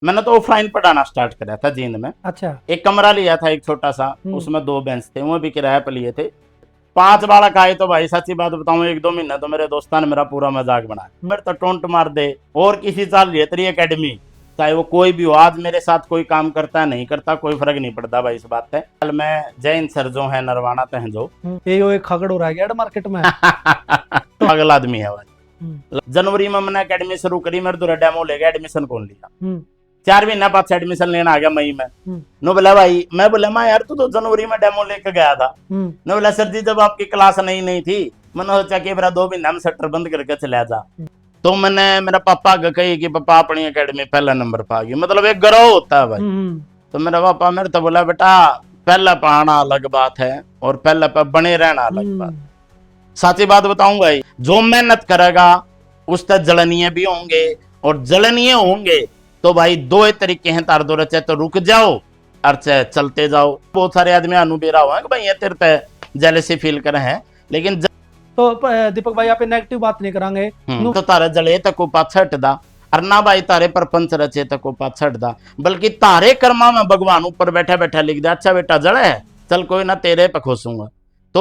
मैंने तो ऑफलाइन पढ़ाना स्टार्ट करा था जींद में। अच्छा। एक कमरा लिया था एक छोटा सा, उसमें 2 बेंच थे, वो भी किराए पर लिए थे। 5 बालक आए तो भाई सच्ची बात बताऊं, 1-2 महीने तो मेरे दोस्तों ने मेरा पूरा मजाक बनाया, मेरे तो टोंट मार दे। और किसी चाल रही है तेरी एकेडमी, चाहे वो कोई भी हो, आज मेरे साथ कोई काम करता है नहीं करता कोई फर्क नहीं पड़ता भाई, इस बात है। कल मैं जैन सर जो है नरवाना तह जो ये एक खगड़ हो रहा है मार्केट में। पागल आदमी है भाई। जनवरी में मैंने एकेडमी शुरू करी, मेरे दूर डेमो ले गया, एडमिशन कौन लिया। 4 महीने बाद एडमिशन लेना आ गया मई में। नो बोला भाई, मैं बोला माँ यार तू तो जनवरी में डेमो लेके गया था। नो बोला सर जी जब आपकी क्लास नहीं थी, मैंने सोचा कि मेरा 2 महीना में शटर बंद करके चला जा। तो मैंने मेरा पापा को कही कि पापा अपनी एकेडमी पहला नंबर पा गई, मतलब एक गर्व होता है भाई। तो मेरा पापा मेरे तो बोला बेटा पहला पाना अलग बात है और पहला पे बने रहना अलग बात। सच्ची बात बताऊं भाई, जो मेहनत करेगा उस तक जलनीय भी होंगे, और जलनीय होंगे तो भाई 2 तरीके हैं तार दो, चाहे तो रुक जाओ और चाहे चलते जाओ। बहुत सारे आदमी अनुभेरा हुआ है कि भाई ये तेरे पे जेलसी फील करे हैं, लेकिन तो दीपक भाई आप नेगेटिव बात नहीं करांगे तो तारे जले तक को पाछट दा, और ना भाई तारे प्रपंच रचे तक को पाछट दा, बल्कि तारे कर्मा में भगवान ऊपर बैठा बैठा लिख दे अच्छा बेटा जड़े है चल कोई ना तेरे पे खुशूंगा। तो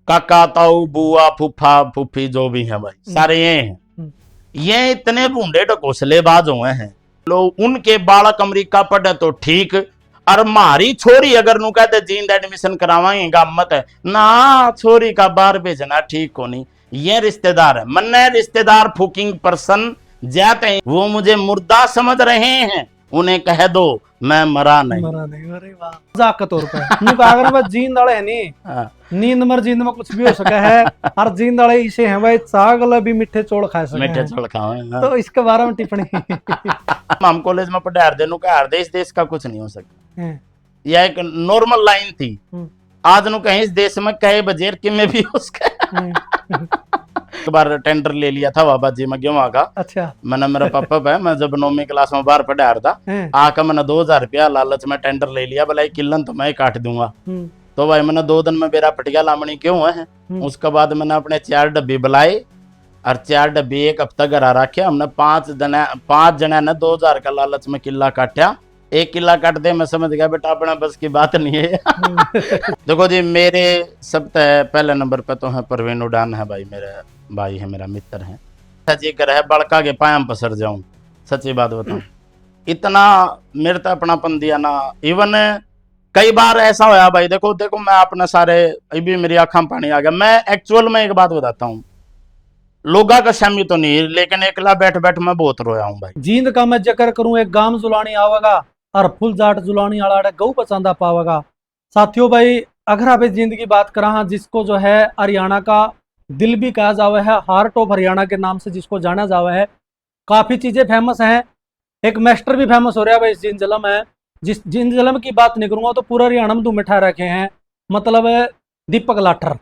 काका ताऊ बुआ फूफा फूफी जो भी है भाई सारे ये हैं, ये इतने भूडे ढकोसलेबाज हुए हैं लोग। उनके बालक अमेरिका पढ़े तो ठीक, और मारी छोरी अगर नु कहते जींद एडमिशन करावाएगा मत है ना, छोरी का बाहर भेजना ठीक को नहीं। ये रिश्तेदार है, मन्ने रिश्तेदार फुकिंग पर्सन जाते हैं, वो मुझे मुर्दा समझ रहे हैं, उन्हें कह दो मैं मरा नहीं। अरे वाह, मजाक के तौर पे अगर मैं जींद वाले है नहीं, नींद मर जींद में कुछ भी हो सका है। हर जींद वाले इसे हैं भाई, सागल भी मीठे चोड़ खा सके, मीठे चोड़ खाओ। तो इसके बारे में टिप्पणी हम कॉलेज में पढ़े हर दिन का हर देश देश का कुछ नहीं हो सकता, यह एक नॉर्मल लाइन थी। आज नु कहीं इस देश में कहे बजेर कि मैं भी उसका एक बार टेंडर ले लिया था बाबा जी में गेहूं का। अच्छा। मैंने मेरा पापा है, मैं जब 9वीं क्लास में बाहर पढ़ा था, आकर मैंने 2000 रुपया लालच में टेंडर ले लिया, बोला किलन तो मैं काट दूंगा। तो भाई मैंने 2 दिन में मेरा पटिया लामणी क्यों है। उसके बाद मैंने अपने 4 डब्बे बुलाए और 4 डब्बे एक हफ्ता घर रखे, हमने 5 जना ने 2000 का लालच में किला काटा। 1 किला काट दे मैं समझ गया बेटा अपना बस की बात नहीं है। देखो जी मेरे सब पहले नंबर पे तो है परवीन उड़ान है भाई, मेरे भाई है, मेरा मित्र है। सच्ची कर है बड़का के पायम पसर जाऊं, सच्ची बात बताऊं, इतना मेरे तो अपनापन दिया ना। इवन कई बार ऐसा होया भाई, देखो देखो मैं अपने सारे अभी मेरी आंखों में पानी आ गया। मैं एक्चुअल में एक बात बताता हूँ, लोगा का शामी तो नहीं, लेकिन एकला बैठ बैठ मैं बहुत रोया हूँ भाई। जींद का मैं जिक्र करूं, एक गांव जुलानी आवेगा और फुल जाट जुलानी आड़ा गऊ पसंदा पावेगा। साथियों भाई अगर आप जींद की बात करा, जिसको जो है हरियाणा का दिल भी कहा जावा है, हार्ट ऑफ हरियाणा के नाम से जिसको जाना जावा है, काफी चीजें फेमस हैं। एक मास्टर भी फेमस हो रहा है भाई जींद जिला में। जिस जींद जिला की बात नहीं करूंगा तो पूरा हरियाणा में धूम मिठा रखे हैं, मतलब दीपक लाठर।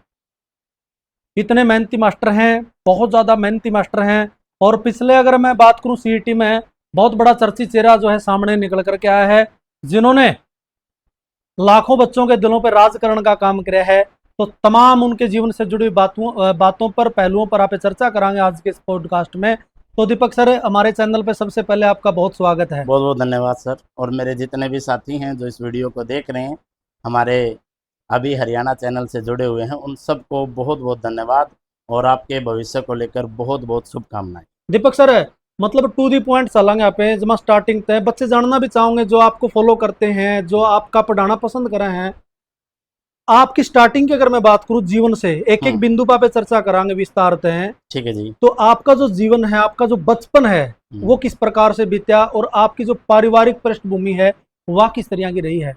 इतने मेहनती मास्टर हैं, बहुत ज्यादा मेहनती मास्टर हैं। और पिछले अगर मैं बात करूं सीईटी में बहुत बड़ा चर्चित चेहरा जो है सामने निकल करके आया है, जिन्होंने लाखों बच्चों के दिलों पर राज करने का काम किया है। तो तमाम उनके जीवन से जुड़ी बातों पर पहलुओं पर आप चर्चा करांगे आज के इस पॉडकास्ट में। तो दीपक सर हमारे चैनल पे सबसे पहले आपका बहुत स्वागत है। बहुत बहुत धन्यवाद सर, और मेरे जितने भी साथी हैं जो इस वीडियो को देख रहे हैं, हमारे अभी हरियाणा चैनल से जुड़े हुए हैं, उन सबको बहुत बहुत धन्यवाद और आपके भविष्य को लेकर बहुत बहुत शुभकामनाएं। दीपक सर मतलब टू दी पॉइंट चलेंगे यहाँ पे, जब स्टार्टिंग तय बच्चे जानना भी चाहोगे जो आपको फॉलो करते हैं, जो आपका पढ़ाना पसंद कर रहे हैं, आपकी स्टार्टिंग की अगर मैं बात करूं जीवन से एक एक बिंदु पे चर्चा करांगे विस्तार हैं। ठीक है जी। तो आपका जो जीवन है, आपका जो बचपन है वो किस प्रकार से बीता, और आपकी जो पारिवारिक पृष्ठभूमि है वह किस तरह की रही है।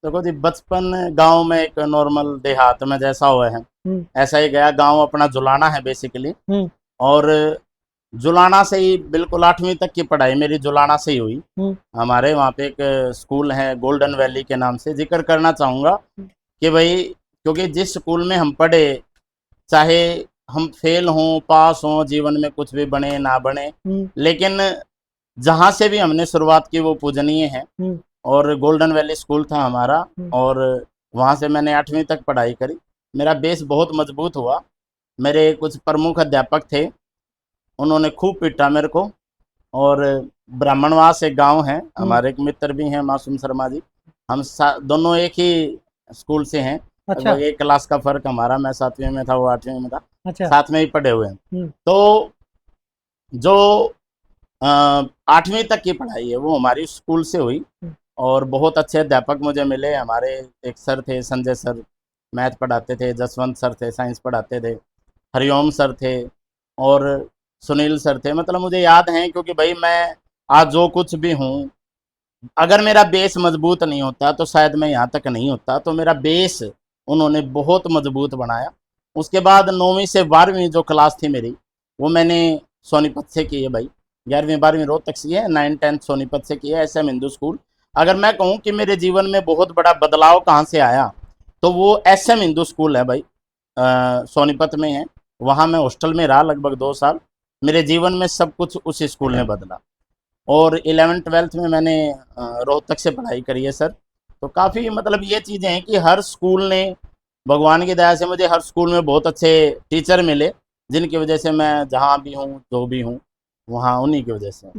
देखो जी बचपन गांव में एक नॉर्मल देहात में जैसा हुआ है ऐसा ही गया। गांव अपना जुलाना है बेसिकली, और जुलाना से ही बिल्कुल 8वीं तक की पढ़ाई मेरी जुलाना से ही हुई। हमारे वहाँ पे एक स्कूल है गोल्डन वैली के नाम से, जिक्र करना चाहूँगा कि भाई क्योंकि जिस स्कूल में हम पढ़े, चाहे हम फेल हों पास हों, जीवन में कुछ भी बने ना बने, लेकिन जहाँ से भी हमने शुरुआत की वो पूजनीय है। और गोल्डन वैली स्कूल था हमारा, और वहाँ से मैंने 8वीं तक पढ़ाई करी। मेरा बेस बहुत मजबूत हुआ। मेरे कुछ प्रमुख अध्यापक थे, उन्होंने खूब पीटा मेरे को, और ब्राह्मणवास एक गांव है, हमारे एक मित्र भी हैं मासूम शर्मा जी। हम दोनों एक ही स्कूल से हैं। अच्छा लगभग एक क्लास का फर्क हमारा, मैं 7वीं में था, वो 8वीं में था। अच्छा। साथ में ही पढ़े हुए हैं। हम्म तो जो 8वीं तक की पढ़ाई है वो हमारी स्कूल से हुई। हम्म और बहुत अच्छे अध्यापक मुझे मिले हमारे। एक सर थे, संजय सर, मैथ पढ़ाते थे। जसवंत सर थे, साइंस पढ़ाते थे। हरिओम सर थे और सुनील सर थे। मतलब मुझे याद है, क्योंकि भाई मैं आज जो कुछ भी हूँ, अगर मेरा बेस मजबूत नहीं होता तो शायद मैं यहाँ तक नहीं होता। तो मेरा बेस उन्होंने बहुत मजबूत बनाया। उसके बाद 9वीं से 12वीं जो क्लास थी मेरी, वो मैंने सोनीपत से की है भाई। 11वीं 12वीं रोहतक से है, 9 10 सोनीपत से की है, SM हिंदू स्कूल। अगर मैं कहूँ कि मेरे जीवन में बहुत बड़ा बदलाव कहाँ से आया, तो वो SM हिंदू स्कूल है भाई, सोनीपत में है। वहाँ मैं हॉस्टल में रहा लगभग 2 साल। मेरे जीवन में सब कुछ उस स्कूल ने बदला। और 11th 12th में मैंने रोहतक से पढ़ाई करी है सर। तो काफ़ी मतलब ये चीज़ें हैं कि हर स्कूल ने, भगवान की दया से मुझे हर स्कूल में बहुत अच्छे टीचर मिले, जिनकी वजह से मैं जहाँ भी हूँ, जो भी हूँ, वहाँ उन्हीं की वजह से।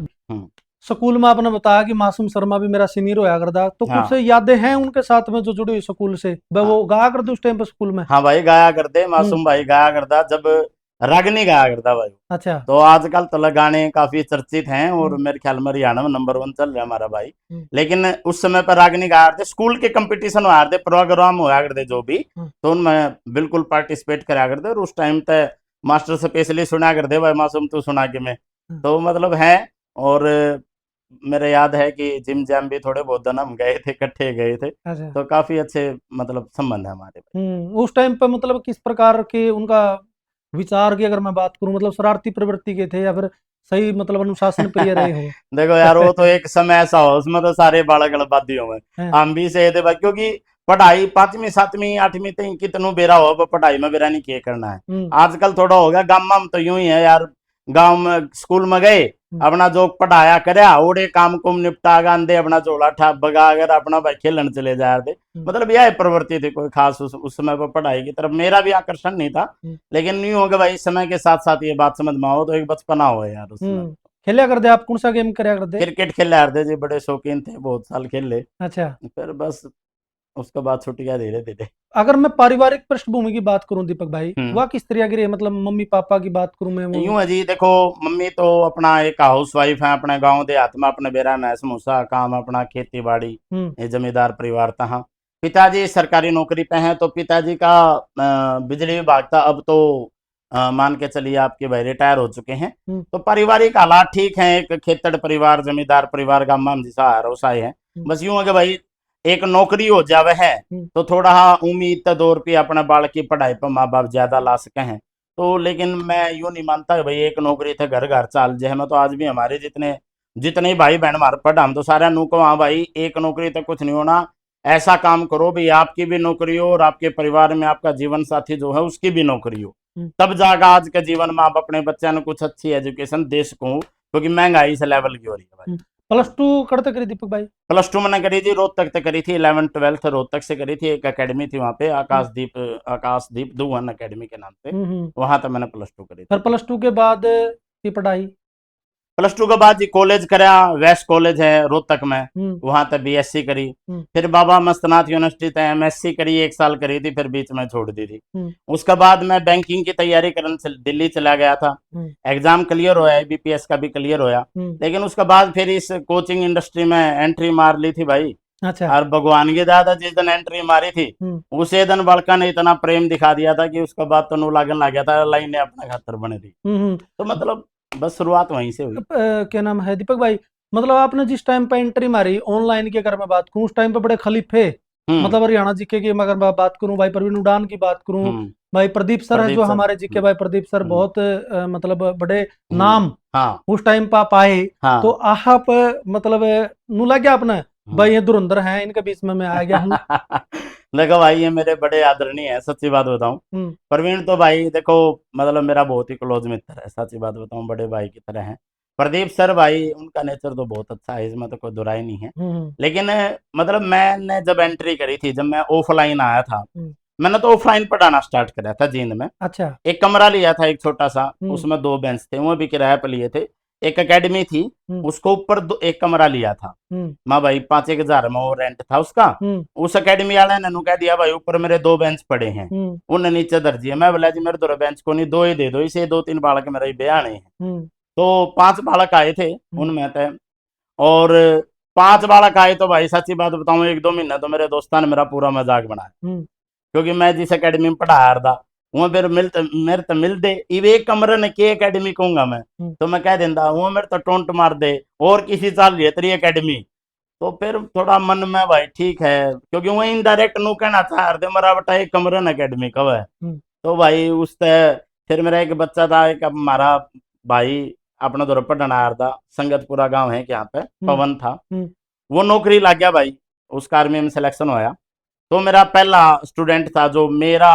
स्कूल में आपने बताया कि मासूम शर्मा भी मेरा सीनियर होया करता, तो कुछ हाँ यादें हैं उनके साथ में जो जुड़ी हुई स्कूल से? हाँ वो गाया करते उस टाइम पे स्कूल में? हाँ भाई, गाया करते हम्म मासूम भाई, गाया करता जब रागनी गाया करता भाई। अच्छा तो आजकल तो गाने काफी चर्चित हैं और हम्म मेरे ख्याल में हरियाणा में नंबर 1 चल रहा है हमारा भाई। हम्म लेकिन उस समय पर रागनी गाया करते, स्कूल के कंपटीशन हुआ करते, प्रोग्राम हुआ करते जो भी, हम्म तो उनमें बिल्कुल पार्टिसिपेट करा करते। और उस टाइम तक मास्टर स्पेशली सुना करते, भाई मासूम तू सुना के में। हम्म, तो मतलब है। और मेरे याद है कि जिम जैम भी थोड़े बहुत दिन हम गए थे, इकट्ठे गए थे। अच्छा तो काफी अच्छे मतलब संबंध है हमारे। उस टाइम पे मतलब किस प्रकार के उनका विचार की अगर मैं बात करूं, मतलब शरारती प्रवृत्ति के थे या फिर सही मतलब अनुशासन प्रिय रहे हो? देखो यार, वो तो एक समय ऐसा हो, उसमें तो सारे बालक बाधियों में हैं, हम भी से थे भाई। क्योंकि पढ़ाई 5वीं 7वीं 8वीं तक कितनों बेरा हो, पर पढ़ाई में बेरा नहीं किए करना है। हम्म आजकल थोड़ा हो गया, गाँव में तो यूं ही है यार। गांव में स्कूल में गए, हम्म अपना जो पढ़ाया करया ओड़े काम कुम निपटा गांधे, अपना झोला ठाप बगा अगर अपना भाई खेलन चले जा रहे थे। हम्म मतलब यह प्रवृत्ति थी, कोई खास उस समय पर पढ़ाई की तरफ मेरा भी आकर्षण नहीं था। हम्म लेकिन यूं हो गया भाई, समय के साथ साथ ये बात समझ में आओ तो एक बचपना हो यार उस समय। खेला करते आप? कौन सा गेम करया करते? क्रिकेट खेल रहे थे जी, बड़े शौकीन थे, बहुत साल खेले। अच्छा, फिर बस उसके बाद छुट्टियां धीरे धीरे। अगर मैं पारिवारिक पृष्ठभूमि की बात करूं दीपक भाई, हम्म वह किस तरह की रही? मतलब मम्मी पापा की बात करूं मैं, वो यूं है जी, देखो मम्मी तो अपना एक हाउस वाइफ है, अपने गांव देहात में अपने बेरा में समोसा काम, अपना खेती बाड़ी, हम्म ये जमींदार परिवार था। हाँ, पिताजी सरकारी नौकरी पे हैं। तो पिताजी का बिजली विभाग था, अब तो मान के चलिए आपके भाई रिटायर हो चुके हैं। हम्म तो पारिवारिक हालात ठीक हैं, एक खेतड़ परिवार, जमींदार परिवार, गाँव में जिसा व्यवसाय है। हम्म बस यूं है कि भाई एक नौकरी हो जावे है, हम्म तो थोड़ा उम्मीद तो दौर पे अपने बाल की पढ़ाई पर माँ बाप ज्यादा ला सके हैं। तो लेकिन मैं यूं नहीं मानता कि भाई एक नौकरी थे घर घर चाल जे। मैं तो आज भी हमारे जितने जितने ही भाई बहन हमारे पढ़ा, हम तो सारे नु को, हाँ भाई एक नौकरी तक कुछ नहीं होना, ऐसा काम करो भी आपकी भी नौकरी हो और आपके परिवार में आपका जीवन साथी जो है उसकी भी नौकरी हो। हम्म तब जाकर आज के जीवन में आप अपने बच्चों ने कुछ अच्छी एजुकेशन दे सको, क्योंकि महंगाई इस लेवल की हो रही है भाई। प्लस टू करते करे दीपक भाई? +2 मैंने करी थी, रोहतक तक करी थी। 11th 12th रोहतक से करी थी। एक एकेडमी थी वहाँ पे, हम्म आकाशदीप दुवन एकेडमी के नाम से। हम्म। वहां तक मैंने +2 करी फिर थी। प्लस टू के बाद की पढ़ाई? +2 के बाद जी कॉलेज करा, वेस्ट कॉलेज है रोहतक में, हम्म वहां तक BSc करी। हम्म फिर बाबा मस्तनाथ यूनिवर्सिटी तक MSc करी, 1 साल करी थी, फिर बीच में छोड़ दी थी। हम्म उसके बाद मैं बैंकिंग की तैयारी करने दिल्ली चला गया था। हम्म एग्जाम क्लियर होया, BPS का भी क्लियर होया। हम्म, लेकिन उसके बाद फिर इस कोचिंग इंडस्ट्री में एंट्री मार ली थी भाई। अच्छा और भगवान की दादा जिस दिन एंट्री मारी थी, हम्म उसे दिन बड़का ने इतना प्रेम दिखा दिया था कि उसके बाद तो नू लागन लग गया था, लाइन ने अपना खातर बने थी। हम्म। तो मतलब बस शुरुआत वहीं से हुई। क्या नाम है दीपक भाई, मतलब आपने जिस टाइम पे एंट्री मारी ऑनलाइन की अगर मैं बात करूं, उस टाइम पे बड़े खलीफे, हम्म मतलब हरियाणा जीके की अगर मैं बात करूं, भाई प्रवीण उड़ान की बात करूं, हम्म भाई प्रदीप सर है प्रदीप जो सर। हमारे जीके, भाई प्रदीप सर हम्म बहुत मतलब बड़े हम्म, नाम हाँ उस टाइम पे आप आए। तो हाँ। आप मतलब नु लग गया आपने हम्म। भाई ये धुरंधर हैं, इनके बीच में मैं आ गया हूँ? देखो भाई, ये मेरे बड़े आदरणीय है, सच्ची बात बताऊं। हम्म प्रवीण तो भाई देखो, मतलब मेरा बहुत ही क्लोज मित्र है, सच्ची बात बताऊं, बड़े भाई की तरह है। प्रदीप सर भाई, उनका नेचर तो बहुत अच्छा है, इसमें तो कोई दुराई नहीं है। हम्म लेकिन मतलब मैंने जब एंट्री करी थी, जब मैं ऑफलाइन आया था, हम्म, मैंने तो ऑफलाइन पढ़ाना स्टार्ट करा था जींद में। अच्छा एक कमरा लिया था एक छोटा सा, हम्म उसमें 2 बेंच थे, वो भी किराए पर लिए थे। एक एकेडमी थी, उसको ऊपर एक कमरा लिया था मैं भाई, 5,000 में वो रेंट था उसका। उस एकेडमी वाले ने कह दिया भाई ऊपर मेरे 2 बेंच पड़े हैं, उन्हें नीचे धर दिए। मैं बोला जी मेरे 2 बेंच को नहीं, 2 ही दे दो, इसे 2-3 बालक मेरे बयाने हैं। तो 5 बालक आए थे उनमें थे, और 5 बालक आए तो भाई सच्ची बात बताऊं 1-2 महीने तो मेरे दोस्तों ने मेरा पूरा मजाक बनाया, क्योंकि मैं जिस एकेडमी में पढ़ा रहा था वो फिर मेरे तो मिल दे इवे एक कमरे ने के एकेडमी कहूंगा मैं, तो मैं कह देता वो मेरे तो टोंट मार दे और किसी साल रही तेरी एकेडमी। तो फिर थोड़ा मन में भाई ठीक है, क्योंकि वो इनडायरेक्ट नु कहना चाह रहे मेरा बेटा एक कमरे न एकेडमी कब है। तो भाई उस फिर मेरा एक बच्चा था, एक हमारा भाई अपना दौर पढ़ना आ रहा था, संगतपुरा गांव है यहाँ पे, पवन था, वो नौकरी लग गया भाई, उसका आर्मी में सिलेक्शन होया। तो मेरा पहला स्टूडेंट था जो मेरा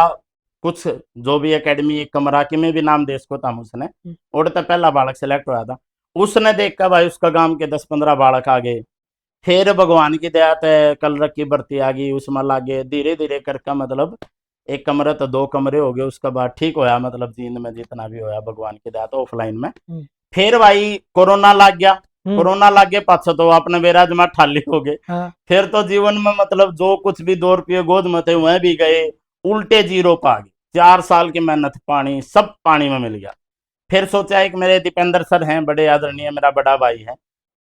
कुछ जो भी एकेडमी एक कमरा के में भी नाम दे इसको था उसने, और तो पहला बालक सिलेक्ट हुआ था। उसने देखकर भाई उसका गांव के 10-15 बालक आ गए। फिर भगवान की दया ते कलरक की भर्ती आ गई, उसमें लागे धीरे धीरे करके मतलब एक कमरा तो 2 कमरे हो गए। उसके बाद ठीक होया, मतलब जींद में जितना भी होया भगवान की दया तो ऑफलाइन में। फिर भाई कोरोना लग गया, कोरोना लग गया पाछो तो अपने बेराज में ठाली हो गए। फिर तो जीवन में मतलब जो कुछ भी 2 रुपये गोद में थे वह भी गए, उल्टे जीरो पा गए। 4 साल की मेहनत पानी सब पानी में मिल गया। फिर सोचा एक मेरे दीपेंद्र सर हैं, बड़े आदरणीय, मेरा बड़ा भाई है,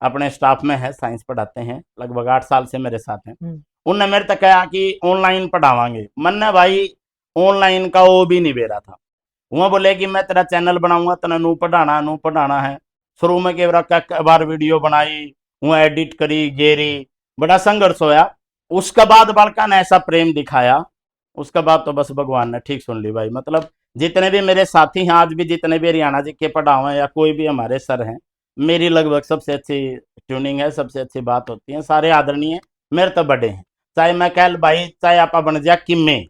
अपने स्टाफ में है, साइंस पढ़ाते हैं, लगभग 8 साल से मेरे साथ हैं। उनने मेरे तक कहा कि ऑनलाइन पढ़ावांगे। मैंने भाई ऑनलाइन का वो भी नहीं बेरा था। वो बोले कि मैं तेरा चैनल बनाऊंगा, तेना नू पढ़ाना है। शुरू में के बार वीडियो बनाई, वो एडिट करी गेरी, बड़ा संघर्ष होया। उसके बाद बालका ने ऐसा प्रेम दिखाया, उसके बाद तो बस भगवान ने ठीक सुन ली भाई। मतलब जितने भी मेरे साथी हैं आज भी, जितने भी हरियाणा जी के पढ़ाओ हैं या कोई भी हमारे सर हैं, मेरी लगभग सबसे अच्छी ट्यूनिंग है, सबसे अच्छी बात होती है, सारे आदरणीय मेरे तो बड़े हैं। चाहे मैं कह भाई चाहे आपा बन जाए किमे,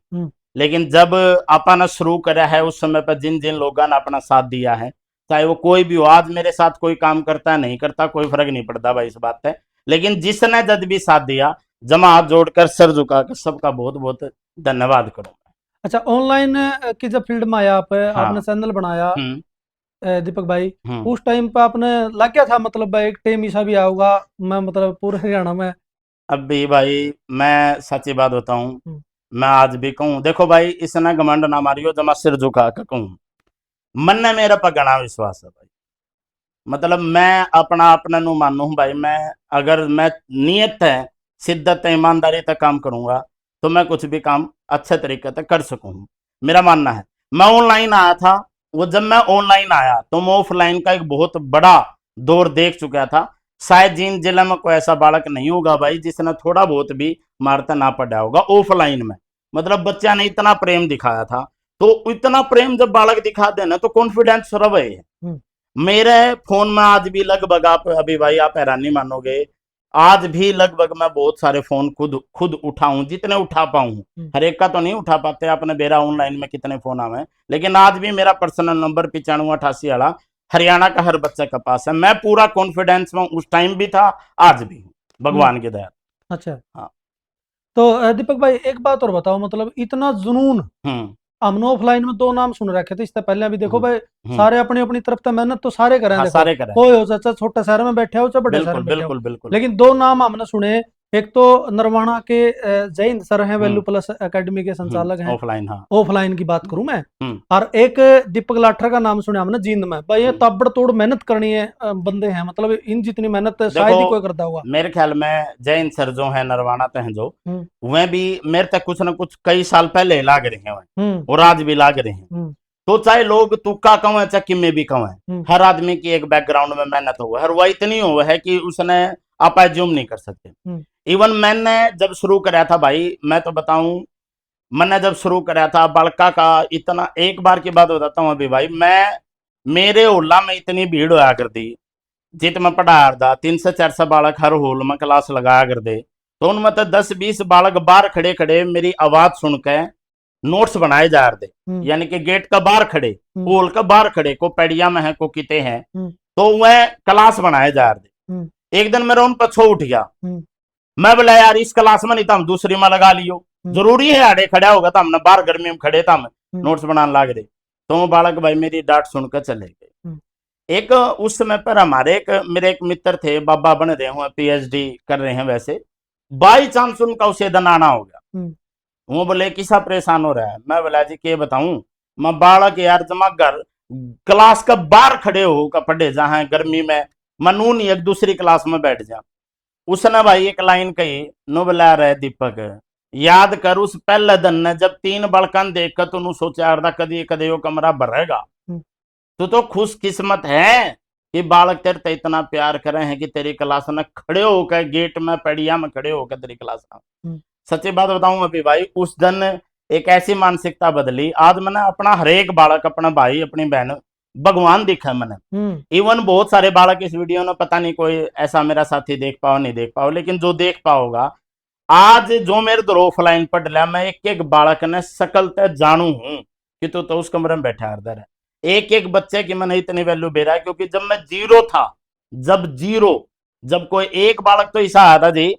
लेकिन जब आपा ने शुरू करा है उस समय पर जिन जिन लोगों ने अपना साथ दिया है, चाहे वो कोई भी हो, आज मेरे साथ कोई काम करता है नहीं करता कोई फर्क नहीं पड़ता भाई इस बात है, लेकिन जिसने जब भी साथ दिया जमा हाथ जोड़कर सर झुकाकर सबका बहुत बहुत धन्यवाद करो। अच्छा, ऑनलाइन की जब फील्ड में आया आप, आपने चैनल बनाया दीपक भाई, उस टाइम पे आपने लग गया था मतलब भाई एक टाइम ऐसा भी आऊगा मैं मतलब पूरे हरियाणा में। अब भी भाई मैं सच्ची बात बताऊं, मैं आज भी कहूं देखो भाई इसने घमंड ना मारियो, जमा सिर झुका कर कहूं मन ने मेरे पर गणा विश्वास है भाई। मतलब मैं अपना अपना नु मानू भाई, मैं अगर मैं नियत है शिद्दत ईमानदारी तक काम करूंगा तो मैं कुछ भी काम अच्छे तरीके से कर सकूं, मेरा मानना है। मैं ऑनलाइन आया था, वो जब मैं ऑनलाइन आया तो मैं ऑफलाइन का एक बहुत बड़ा दौर देख चुका था। शायद जिन जिले में कोई ऐसा बालक नहीं होगा भाई जिसने थोड़ा बहुत भी मारता ना पड़ा होगा ऑफलाइन में। मतलब बच्चा ने इतना प्रेम दिखाया था, तो इतना प्रेम जब बालक दिखा देना तो कॉन्फिडेंस रवे है। मेरे फोन में आज भी लगभग, आप अभी भाई आप हैरानी मानोगे, आज भी लगभग मैं बहुत सारे फोन खुद उठाऊं, जितने उठा पाऊं, हर एक का तो नहीं उठा पाते, आपने बेरा ऑनलाइन में कितने फोन आवे, लेकिन आज भी मेरा पर्सनल नंबर 9588 वाला हरियाणा का हर बच्चे के पास है। मैं पूरा कॉन्फिडेंस में उस टाइम भी था, आज भी हूँ, भगवान की दया। अच्छा हाँ। तो दीपक भाई एक बात और बताओ, मतलब इतना जुनून, हमने ऑफलाइन में 2 नाम सुन रखे थे इससे पहले भी, देखो भाई सारे अपनी अपनी तरफ से मेहनत तो सारे करें, देखो सारे करें, कोई हो चाहे छोटे शहर में बैठे हो चाहे बड़े शहर में बैठे हो, बिल्कुल। लेकिन 2 नाम हमने सुने, एक तो नरवाना के जय हिंद सर हैं, वैल्यू प्लस एकेडमी के संचालक हैं ऑफलाइन, हाँ ऑफलाइन की बात करूं मैं, और एक दीपक लाठर का नाम सुना हमने जींद में। भाई ये ताबड़तोड़ मेहनत करनी है बंदे हैं, मतलब इन जितनी मेहनत शायद ही कोई करता होगा। मेरे ख्याल में जैन सर जो है नरवाना पे हैं जो, वह भी मेरे तक कुछ न कुछ कई साल पहले लाग रहे हैं और आज भी लाग रहे हैं। तो चाहे लोग तुक्का कहूँ चाहे किमे भी कहूँ, हर आदमी की एक बैकग्राउंड में मेहनत हुआ है, और वह इतनी हुआ है कि उसने आप एज्यूम नहीं कर सकते। इवन मैंने जब शुरू कराया था भाई, मैं तो बताऊं, मैंने जब शुरू कराया था बड़का का, इतना एक बार की बात बताता हूँ अभी भाई, मैं मेरे होला में इतनी भीड़ होया कर दी, जित में पढ़ा रहा 300 से 400 बालक हर होल में क्लास लगाया कर दे, तो उनमें तो 10-20 बालक बाहर खड़े खड़े मेरी आवाज सुन के नोट्स बनाए जा रहे, यानी कि गेट का बाहर खड़े, होल का बाहर खड़े, को पेड़िया में है को किते हैं, तो वह क्लास बनाए जा रहे। एक दिन मेरा उन पर छो उठ गया, मैं बोला यार इस क्लास में नहीं था, हम दूसरी में लगा लियो, जरूरी है आड़े खड़ा होगा, तो हमने बाहर गर्मी में खड़े था, हम नोट्स बनाने लग रहे। तो वो बालक भाई मेरी डांट सुनकर चले गए। एक उस समय पर हमारे मेरे एक मित्र थे, बाबा बन रहे हुए, पीएचडी कर रहे हैं वैसे, बाई चांस उनका उसे दिन आना हो गया। वो बोले किसा परेशान हो रहा है? मैं बोला जी के बताऊं, मैं बालक यार जमा घर क्लास का बाहर खड़े हो का पढ़े जहां गर्मी में मनून एक दूसरी क्लास में बैठ जा। उसने भाई एक लाइन कही, नो बोला रहे दीपक, याद कर उस पहले दिन ने जब 3 बड़कन देख कर तू सोचा कदी कदे वो कमरा भरेगा। तो खुश किस्मत है कि बालक तेरे ते इतना प्यार करे हैं कि तेरी क्लास में खड़े होकर गेट में पड़िया में खड़े होकर तेरी क्लास में। सच्ची बात बताऊं अभी भाई, उस दिन एक ऐसी मानसिकता बदली, आज मैंने अपना हर एक बालक, अपना भाई अपनी बहन भगवान दिखा मैंने। इवन बहुत सारे बालक इस वीडियो में पता नहीं कोई ऐसा मेरा साथी देख पाओ नहीं देख पाओ, लेकिन जो देख पाओगा आज जो मेरे दो ऑफलाइन पढ़ लिया, मैं एक एक बालक ने सकल तय जानू हूं कि तू तो उस कमरे में बैठा हरदर है। एक एक बच्चे की मैंने इतनी वैल्यू दे रहा है, क्योंकि जब मैं जीरो था, जब कोई एक बालक तो ऐसा आया था जी,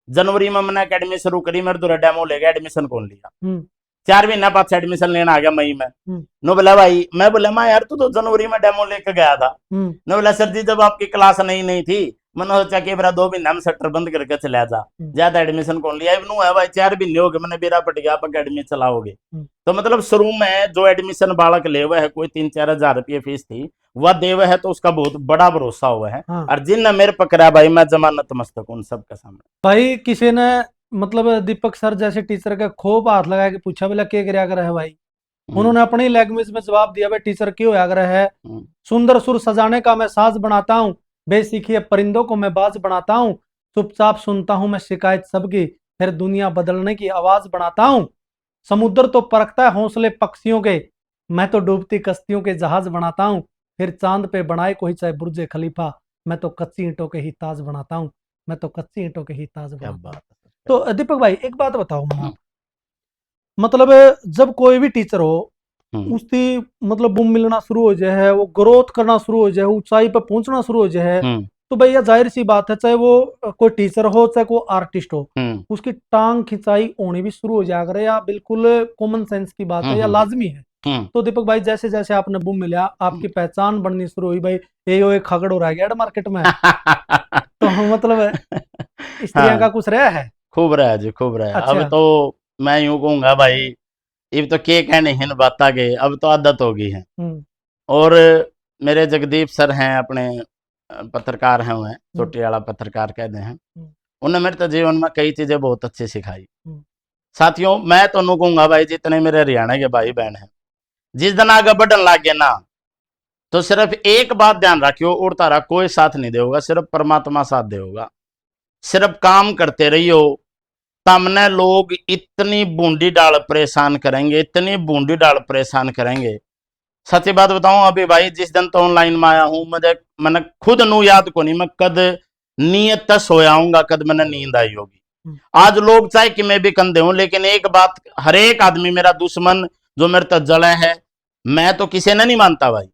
जनवरी में मैंने एकेडमी शुरू करी, मेरे दो डेमो ले गया, एडमिशन कौन लिया, 4 महीना बाद एडमिशन लेना आ गया मई में। नो बोला भाई, मैं बोला माँ यार तू तो जनवरी में डेमो लेकर गया था। नो बोला सर जी जब आपकी क्लास नहीं थी, मैंने सोचा कि मेरा 2 महीना में शटर बंद करके चला जा, ज्यादा एडमिशन कौन लिया। नो है भाई 4 महीने हो गए मैंने बेरा पट गया, आप अकेडमी चलाओगे। तो मतलब शुरू में जो एडमिशन बालक ले हुआ है, कोई 3-4 हजार रुपये फीस थी, वह देव है तो उसका बहुत बड़ा भरोसा हुआ है। और जिन मेरे पकड़ा भाई, मैं जमानत मस्तक उन सबके सामने। भाई किसी ने मतलब दीपक सर जैसे टीचर का खूब हाथ लगा के पूछा बोला क्या क्या कर है भाई, उन्होंने अपनी लैंग्वेज में जवाब दिया भाई टीचर क्यों आग्रह है, सुंदर सुर सजाने का मैं साज बनाता हूँ, बेसिखिए परिंदों को मैं बाज बनाता हूँ, चुपचाप सुनता हूँ मैं शिकायत सबकी, फिर दुनिया बदलने की आवाज बनाता हूँ, समुद्र तो परखता है हौसले पक्षियों के, मैं तो डूबती कश्तियों के जहाज बनाता हूँ, फिर चांद पे बनाए कोई चाहे बुर्ज खलीफा, मैं तो कच्ची ईंटों के ही ताज बनाता हूँ, मैं तो कच्ची ईंटों के ही ताज बनाता हूँ। तो दीपक भाई एक बात बताओ मुझे, मतलब जब कोई भी टीचर हो उसकी मतलब बुम मिलना शुरू हो जाए, वो ग्रोथ करना शुरू हो जाए, ऊंचाई पर पहुंचना शुरू हो जाए, तो भैया जाहिर सी बात है चाहे वो कोई टीचर हो चाहे कोई आर्टिस्ट हो, उसकी टांग खिंचाई होनी भी शुरू हो जाएगा, या बिल्कुल कॉमन सेंस की बात है या लाजमी है। तो दीपक भाई जैसे जैसे आपने बुम मिला, आपकी पहचान बननी शुरू हुई, भाई ये खगड़ हो रहा है मार्केट में तो मतलब स्त्रियां का कुछ रहा है? खूब रहा जी, खूब रहा। अच्छा। अब तो मैं यूं कहूंगा भाई, अब तो के कहने हिन बात आ गई, अब तो आदत हो गई है। और मेरे जगदीप सर हैं, अपने पत्रकार हैं, वह छोटे वाला पत्रकार कहते हैं, उन्होंने मेरे तो जीवन में कई चीजें बहुत अच्छी सिखाई। साथियों मैं तो नु कहूंगा भाई, जितने मेरे हरियाणा के भाई बहन हैं, जिस दिन आगे बढ़न लग गए ना, तो सिर्फ एक बात ध्यान रखियो, और तारा कोई साथ नहीं देगा, सिर्फ परमात्मा साथ देगा। सिर्फ काम करते रहियो, सामने लोग इतनी बूंदी डाल परेशान करेंगे, इतनी बूंदी डाल परेशान करेंगे। सच्ची बात बताऊं अभी भाई, जिस दिन तो ऑनलाइन में आया हूं, मैंने खुद नू याद को नहीं मैं कद नीयत तक सोया हूंगा, कद मैंने नींद आई होगी। आज लोग चाहे कि मैं भी कंधे हूं, लेकिन एक बात, हर एक आदमी मेरा दुश्मन जो मेरे तक जले है, मैं तो किसी ने नहीं मानता भाई,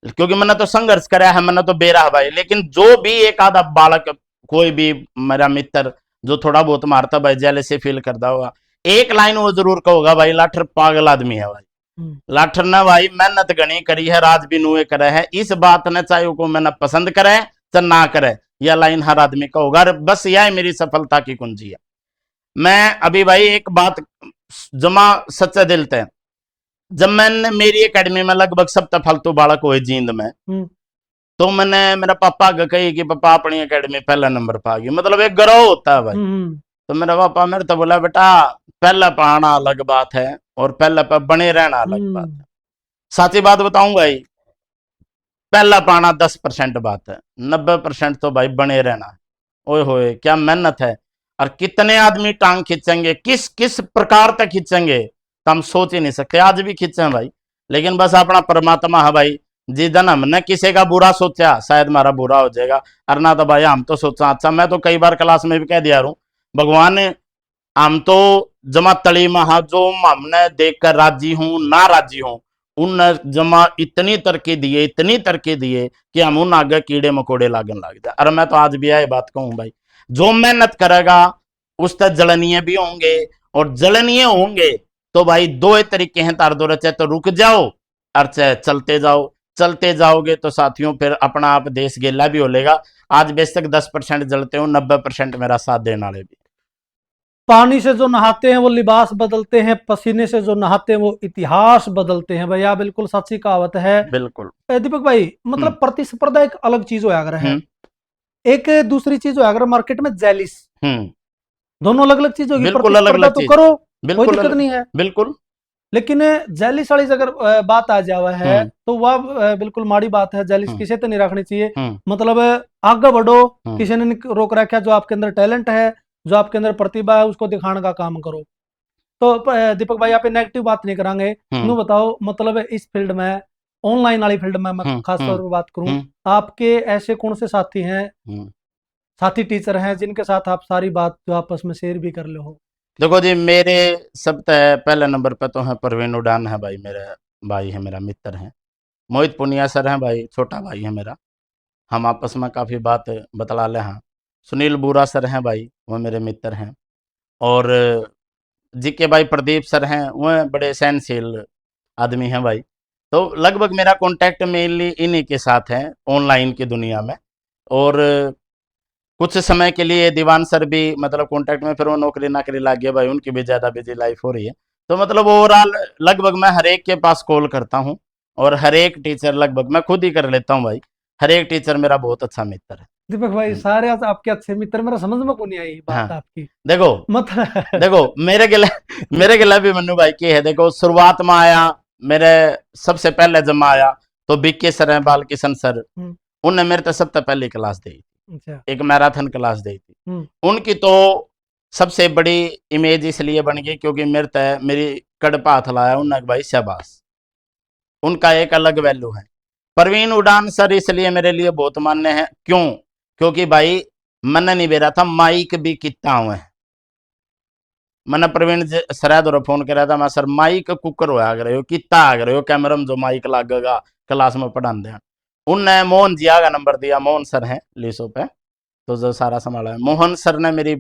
क्योंकि मैंने तो संघर्ष करा है, मैंने तो बेरा भाई। लेकिन जो भी एक आधा बालक, कोई भी मेरा मित्र जो थोड़ा बहुत मारता भाई, जेल से फील करता होगा, एक लाइन वो जरूर कहोगा भाई, लाठर पागल आदमी है भाई, लाठर ने भाई मेहनत गणी करी है, राज भी नुए करे है, इस बात ने चाहे को मैंने पसंद करे चाहे ना करे, यह लाइन हर आदमी का होगा। बस यह मेरी सफलता की कुंजी है। मैं अभी भाई एक बात जमा सच्चे दिल से, जब मैंने मेरी एकेडमी में लगभग सब फालतू बालक हुए जींद में, तो मैंने मेरा पापा का कही कि पापा अपनी एकेडमी पहला नंबर पा गई, मतलब एक गर्व होता है भाई। तो मेरा पापा मेरे तो बोला बेटा पहला पाना अलग बात है और पहला पे बने रहना अलग बात है। साची बात बताऊं भाई, पहला पाना 10% बात है, 90% तो भाई बने रहना है। ओए होए क्या मेहनत है, और कितने आदमी टांग खींचेंगे, किस किस प्रकार तक खींचेंगे तो हम सोच ही नहीं सकते। आज भी खींचे भाई, लेकिन बस अपना परमात्मा है भाई, जिस दिन हमने किसी का बुरा सोचा शायद हमारा बुरा हो जाएगा, और ना तो भाई हम तो सोचा अच्छा। मैं तो कई बार क्लास में भी कह दिया हूं, भगवान हम तो जमा तली महा जो हमने देखकर राजी हूं ना राजी हूं, उन जमा इतनी तरक्की दिए, इतनी तरक्की दिए कि हम उन आगे कीड़े मकोड़े लागन लग जाए। अरे मैं तो आज भी यही बात कहूं भाई, जो मेहनत करेगा उस तक जलनीय भी होंगे, और जलनीय होंगे तो भाई दो तरीके हैं तार दो, चाहे तो रुक जाओ और चाहे चलते जाओ। चलते जाओगे तो साथियों फिर अपना आप देश गेला भी हो लेगा। आज बेशक 10% जलते हो, 90% मेरा साथ देने वाले भी। पानी से जो नहाते हैं वो लिबास बदलते हैं, पसीने से जो नहाते हैं वो इतिहास बदलते हैं। भैया बिल्कुल सच्ची कहावत है। बिल्कुल। दीपक भाई मतलब प्रतिस्पर्धा एक अलग चीज हो अगर है, एक दूसरी चीज हो अगर मार्केट में जेलिस, दोनों अलग अलग चीज होगी। बिल्कुल अलग प्रतिस्पर्धा अलग तो चीज, करो, कोई बिल्कुल दिक्कत नहीं है, बिल्कुल। लेकिन जेलिस वाली अगर बात आ जावा है तो वह बिल्कुल माड़ी बात है। जेलिस किसे तो नहीं रखनी चाहिए। मतलब आगे बढ़ो, किसी ने नहीं रोक रखा। जो आपके अंदर टैलेंट है, जो आपके अंदर प्रतिभा है, उसको दिखाने का काम करो। तो दीपक भाई आप नेगेटिव बात नहीं करांगे, नू बताओ मतलब इस फील्ड में, ऑनलाइन वाली फील्ड में मैं खास तौर पर बात करूं, आपके ऐसे कौन से साथी हैं, साथी टीचर हैं जिनके साथ आप सारी बात जो आपस में शेयर भी कर ले हो? देखो जी, मेरे सब पहले नंबर पे तो है परवीन उड़ान है भाई, मेरा भाई है, मेरा मित्र है। मोहित पुनिया सर हैं भाई, छोटा भाई है मेरा, हम आपस में काफ़ी बात बतला ले हैं। सुनील बुरा सर हैं भाई, वो मेरे मित्र हैं। और जीके भाई प्रदीप सर हैं, वह बड़े सहनशील आदमी हैं भाई। तो लगभग मेरा कांटेक्ट मेनली इन्हीं के साथ है ऑनलाइन की दुनिया में। और कुछ समय के लिए दीवान सर भी मतलब कांटेक्ट में, फिर वो नौकरी नाकरी लग गया भाई, उनकी भी ज़्यादा बिजी लाइफ हो रही है। तो मतलब ओवरऑल लगभग मैं हर एक के पास कॉल करता हूँ, और हर एक टीचर लगभग मैं खुद ही कर लेता हूँ भाई। हर एक टीचर मेरा बहुत अच्छा मित्र है। दीपक भाई सारे आज आपके अच्छे मित्र, मेरा समझ में कौन नहीं आई बात हाँ, आपकी। देखो मतलब देखो मेरे गिला भी मन्नू भाई की है। देखो शुरुआत में आया, मेरे सबसे पहले जब मैं आया तो बीके सर हैं, बालकिशन सर, उनने मेरे तो सबसे पहली क्लास दी, एक मैराथन क्लास दी थी। उनकी तो सबसे बड़ी इमेज इसलिए बन गई क्योंकि मेरे तय मेरी कड़पा हाथ लाया उन्होंने, भाई शाबाश, उनका एक अलग वैल्यू है। परवीन उड़ान सर इसलिए मेरे लिए बहुत मान्य है, क्यों? क्योंकि भाई मैंने नहीं बेरा था माइक भी कितना हुआ है। मैंने प्रवीण सराद और फोन करा था, मैं सर माइक कुकर होया कर हो कितना आ गए हो, कैमरा में जो माइक लगेगा क्लास में पढ़ा दे। उनने मोहन जिया का नंबर दिया, मोहन सर हैं लीसो पे, तो जो सारा संभाला है मोहन सर ने मेरी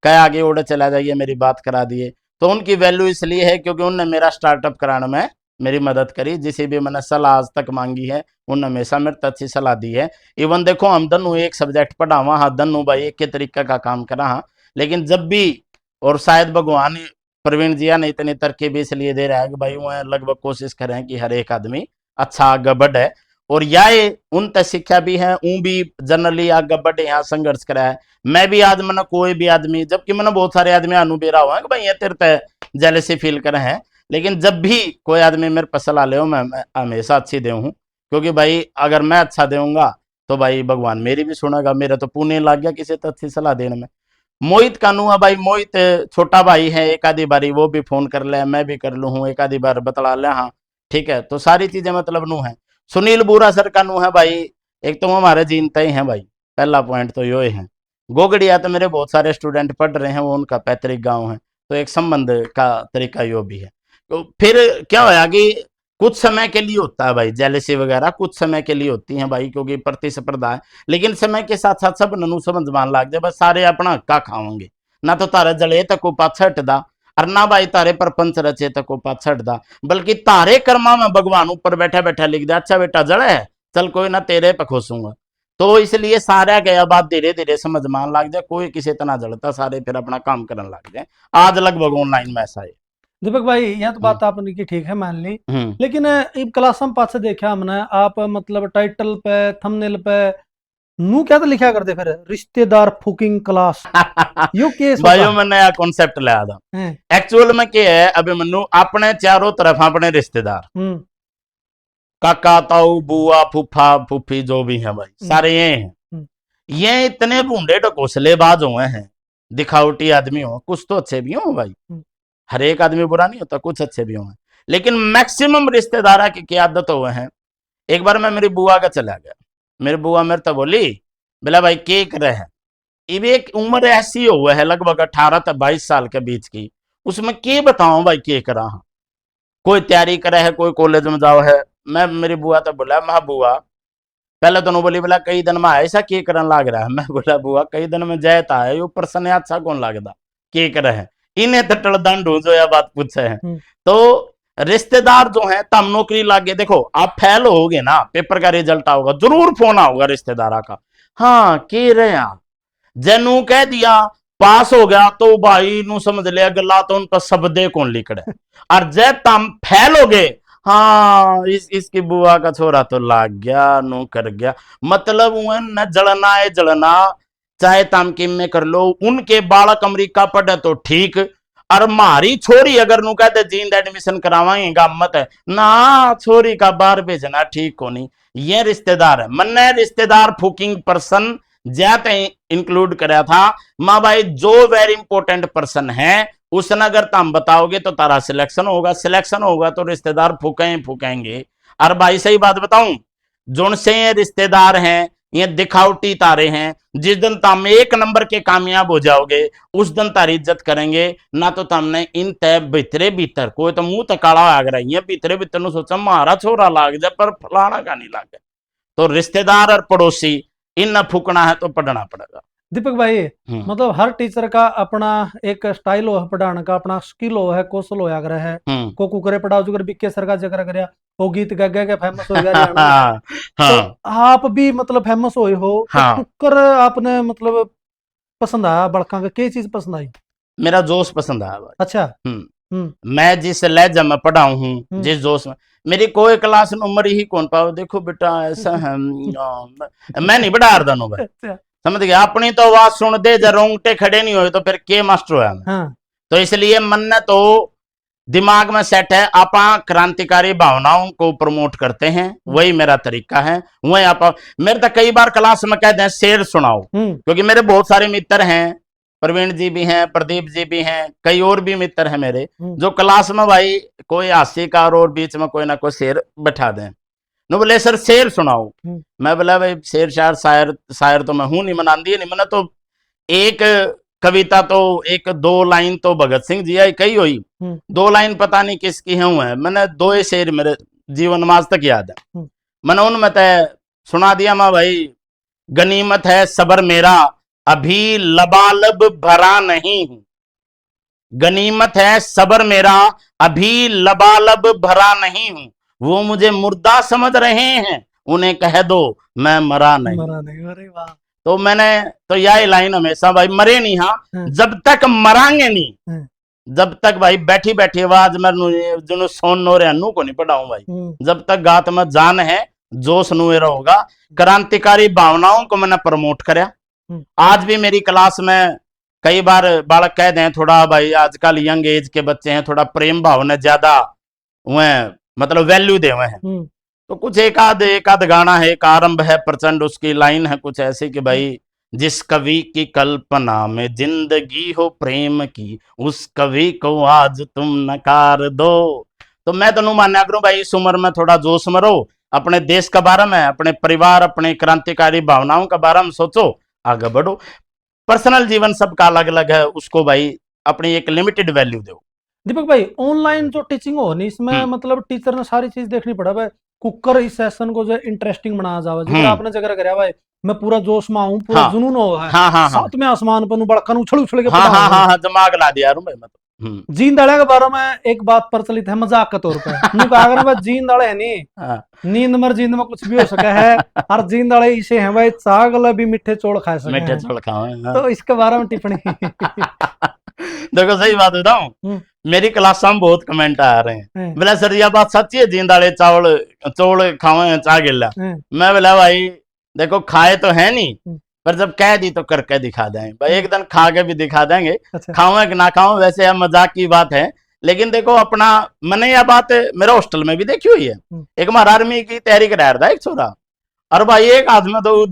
कह आगे उड़े चला जाइए, मेरी बात करा दिए। तो उनकी वैल्यू इसलिए है क्योंकि उनने मेरा स्टार्टअप कराने में मेरी मदद करी। जिसे भी मैंने सलाह आज तक मांगी है उन्होंने हमेशा मेरे को अच्छी सलाह दी है। इवन देखो हम दन्नू एक सब्जेक्ट पढ़ावा, हाँ दन्नू भाई एक के तरीके का काम करा, हाँ, लेकिन जब भी, और शायद भगवान प्रवीण जिया ने इतनी तरकीब इसलिए दे रहा है कि भाई वह लगभग कोशिश करें कि हर एक आदमी अच्छा आगे बढ़े। और यह उन तक शिक्षा भी है, ऊँ भी जनरली आगे बढ़े, यहाँ संघर्ष करा है। मैं भी आज मैंने कोई भी आदमी, जबकि मैंने बहुत सारे आदमी अनुभेरा हुआ है कि भाई ये तेरे पे जेलसी फील करे हैं, लेकिन जब भी कोई आदमी मेरे पे सलाह ले मैं हमेशा अच्छी दे हूँ। क्योंकि भाई अगर मैं अच्छा दूंगा तो भाई भगवान मेरी भी सुनेगा, मेरा तो पुण्य लग गया किसी तो अच्छी सलाह देने में। मोहित कानू है भाई, मोहित छोटा भाई है, एक आधी बारी वो भी फोन कर ले, मैं भी कर लू हूँ, एक आधी बार बतला ले, हाँ ठीक है, तो सारी चीजें मतलब नू है। सुनील बुरा सर का नू है भाई, एक तो वो हमारे जीनते ही हैं भाई, पहला पॉइंट तो यो है। गोगड़िया तो मेरे बहुत सारे स्टूडेंट पढ़ रहे हैं, वो उनका पैतृक गांव है, तो एक संबंध का तरीका यो भी है। तो फिर क्या होया कि कुछ समय के लिए होता है भाई जेलसी वगैरह, कुछ समय के लिए होती है भाई, क्योंकि प्रतिस्पर्धा है। लेकिन समय के साथ साथ सब ननू समझ मान लाग जाए, बस सारे अपना हक्का खाओगे ना, तो तारे जले तक को पाछा हटदा, और ना भाई तारे प्रपंच रचे तक को पाछा हटदा, बल्कि तारे कर्मा में भगवान ऊपर बैठा बैठा लिख दिया, अच्छा बेटा जड़े है, चल कोई ना तेरे पे खुशूंगा। तो इसलिए सारा गया बात धीरे धीरे समझ मान लग जाए, कोई किसी तरह जलता, सारे फिर अपना काम करने लग जाए। आज लगभग ऑनलाइन में ऐसा है। दीपक भाई यह तो बात आपने की ठीक है मान ली, लेकिन इब क्लास में पास देखा हमने आप मतलब टाइटल पे थंबनेल पे नू क्या तो लिखा करते फिर रिश्तेदार फुकिंग क्लास यो केस भाइयों मैं नया कॉन्सेप्ट लाया था। एक्चुअल में क्या है, अभी मनु अपने चारों तरफ अपने रिश्तेदार, काका ताऊ बुआ फूफा फूफी जो भी है भाई सारे ये हैं। ये इतने बूंदे ढकोसलेबाज हुए हैं, दिखावटी आदमी हो, कुछ तो अच्छे भी हो भाई, हर एक आदमी बुरा नहीं होता, कुछ अच्छे भी होंगे, लेकिन मैक्सिमम रिश्तेदार की क्या आदत हुए हैं। एक बार मैं मेरी बुआ का चला गया, मेरी बुआ मेरे तो बोली बोला भाई के करे है, एक उम्र ऐसी हुआ है लगभग 18 से 22 साल के बीच की, उसमें के बताऊं भाई के करा, कोई तैयारी करे है, कोई कॉलेज में जाओ है। मैं मेरी बुआ तो बोला मैं बुआ पहले तो बोली बोला कई दिन में ऐसा के करन लाग रहा है। मैं बोला बुआ कई दिन में जयता है ऊपर सने अच्छा कौन लगता के करे है, इन्हें तो टलदंड हो जो या बात पूछे है। तो रिश्तेदार जो है तम नौकरी लागे, देखो आप फेल होगे ना, पेपर का रिजल्ट आओगा, जरूर फोन आओगा रिश्तेदारा का, हाँ के रहे आप जैनू कह दिया पास हो गया तो भाई नु समझ लिया गला तो उन पर शब्दे कौन लिखड़े, और जै तम फेल हो गए, हाँ इसकी बुआ का छोरा तो लाग गया नु कर गया, मतलब न जलना है जलना, चाहे तम किम में कर लो, उनके बालक अमेरिका पढ़े तो ठीक, और मारी छोरी अगर नु कहते जींद एडमिशन करावाएगा मत है ना, छोरी का बाहर भेजना ठीक को नहीं, ये रिश्तेदार है। मन्ने रिश्तेदार फुकिंग पर्सन ज्यादा इंक्लूड कराया था, माँ भाई जो वेरी इंपॉर्टेंट पर्सन है उसने अगर तुम बताओगे तो तारा सिलेक्शन होगा, सिलेक्शन होगा तो रिश्तेदार फूकेंगे। और भाई सही बात बताऊं, जोन से ये रिश्तेदार हैं ये दिखावटी तारे हैं, जिस दिन तुम एक नंबर के कामयाब हो जाओगे उस दिन तारी इज्जत करेंगे ना, तो तुमने इन तय भीतरे भीतर कोई तो मुंह तक काला आग रही है, भीतरे भीतर नु सोचा मारा छोरा लाग जाए पर फलाना का नहीं लागे। तो रिश्तेदार और पड़ोसी इन न फूकना है तो पढ़ना पड़ेगा। दीपक भाई मतलब हर टीचर का अपना एक स्टाइल हो पढ़ाने का, अपना स्किल हो है, कौशल हो आग्रह है, को कुकरे पढ़ाओ जुगर बिके सर का जिक्र करया, वो गीत गा के फेमस हो गया। तो आप भी मतलब फेमस हुए हो, तो कुकर आपने मतलब पसंद आया, बड़का का क्या चीज पसंद आई? मेरा जोश पसंद आया। अच्छा मैं जिस लहजा में पढ़ाऊ हूँ, जिस जोश में, मेरी कोई क्लास उम्र ही कौन पाओ, देखो बेटा ऐसा है मैं नहीं बढ़ा रहा नो भाई, समझ गया, अपनी तो आवाज सुन दे जब रोंगटे खड़े नहीं हुए तो फिर के मास्टर हुआ मैं। तो इसलिए मन ने तो दिमाग में सेट है, आप क्रांतिकारी भावनाओं को प्रमोट करते हैं, वही मेरा तरीका है, वही आप मेरे तो कई बार क्लास में कहते हैं शेर सुनाओ, क्योंकि मेरे बहुत सारे मित्र हैं, प्रवीण जी भी हैं, प्रदीप जी भी हैं, कई और भी मित्र हैं मेरे, जो क्लास में भाई कोई हास्यकार और बीच में कोई ना कोई शेर बैठा दें, नो बोले सर शेर सुनाओ, मैं बोला भाई शेर शायर तो मैं हूं नहीं, मनांदी नहीं, मैंने तो एक कविता तो एक दो लाइन तो भगत सिंह जी आई कही हुई, दो लाइन पता नहीं किसकी है, मैंने दो शेर मेरे जीवन माज तक याद है, मैंने उनमें तय सुना दिया, मैं भाई गनीमत है सबर मेरा अभी लबालब भरा नहीं हूं, गनीमत है सबर मेरा अभी लबालब भरा नहीं हूं, वो मुझे मुर्दा समझ रहे हैं उन्हें कह दो मैं मरा नहीं। अरे वाह। तो मैंने तो यही लाइन हमेशा भाई मरे नहीं, हाँ जब तक मरांगे नहीं, जब तक भाई बैठी बैठी आवाज में जो सोन नो रे को नहीं पढ़ाऊं भाई, जब तक गात में जान है जोश नुएरा होगा, क्रांतिकारी भावनाओं को मैंने प्रमोट करया। आज भी मेरी क्लास में कई बार बालक कह दें थोड़ा भाई आजकल यंग एज के बच्चे हैं थोड़ा प्रेम भावना ज्यादा मतलब वैल्यू दे हुए हैं, तो कुछ एक आध गाना है, एक आरंभ है प्रचंड, उसकी लाइन है कुछ ऐसी कि भाई जिस कवि की कल्पना में जिंदगी हो प्रेम की उस कवि को आज तुम नकार दो। तो मैं तो मान्या करूं भाई इस उम्र में थोड़ा जोश में रहो, अपने देश के बारे में, अपने परिवार, अपने क्रांतिकारी भावनाओं के बारे में सोचो, आगे बढ़ो। पर्सनल जीवन सबका अलग अलग है, उसको भाई अपनी एक लिमिटेड वैल्यू दो। दीपक भाई ऑनलाइन जो टीचिंग हो नहीं इसमें मतलब टीचर ने सारी चीज देखनी पड़ा भाई, कुकर इस सेशन को जो इंटरेस्टिंग बनाया जावे, जितना आपने जिक्र कराया भाई मैं पूरा जोश में हूं, पूरा जुनून हो है, साथ में आसमान पर बड़का उछल उछल के दिमाग ला दिया भाई मैं तो। जीन दाड़े के बारे में एक बात प्रचलित है मजाक के तौर पर, जीन दाड़े है नहीं नींद मर जींद में कुछ भी हो सका है, और जीन दाड़े इसे है भाई चागल भी मीठे चोड़ खा सके, मीठे चोड़ खाओ, तो इसके बारे में टिप्पणी। देखो सही बात बताऊं, मेरी क्लास में बहुत कमेंट आ रहे हैं, बोला सर यह बात सच्ची है जींद दाड़े चावल चोड़ खावे चा गिल्ला, मैं बोला भाई देखो खाए तो है नहीं, पर जब कह दी तो करके दिखा देंगे भाई, एक दिन खा के भी दिखा देंगे। अच्छा। खाओ कि ना खाओ वैसे मजाक की बात है, लेकिन देखो अपना मैंने यह बात मेरे हॉस्टल में भी देखी हुई है, एक हमारा आर्मी की तैयारी करा रहा था एक छोरा, और भाई एक हाथ में तो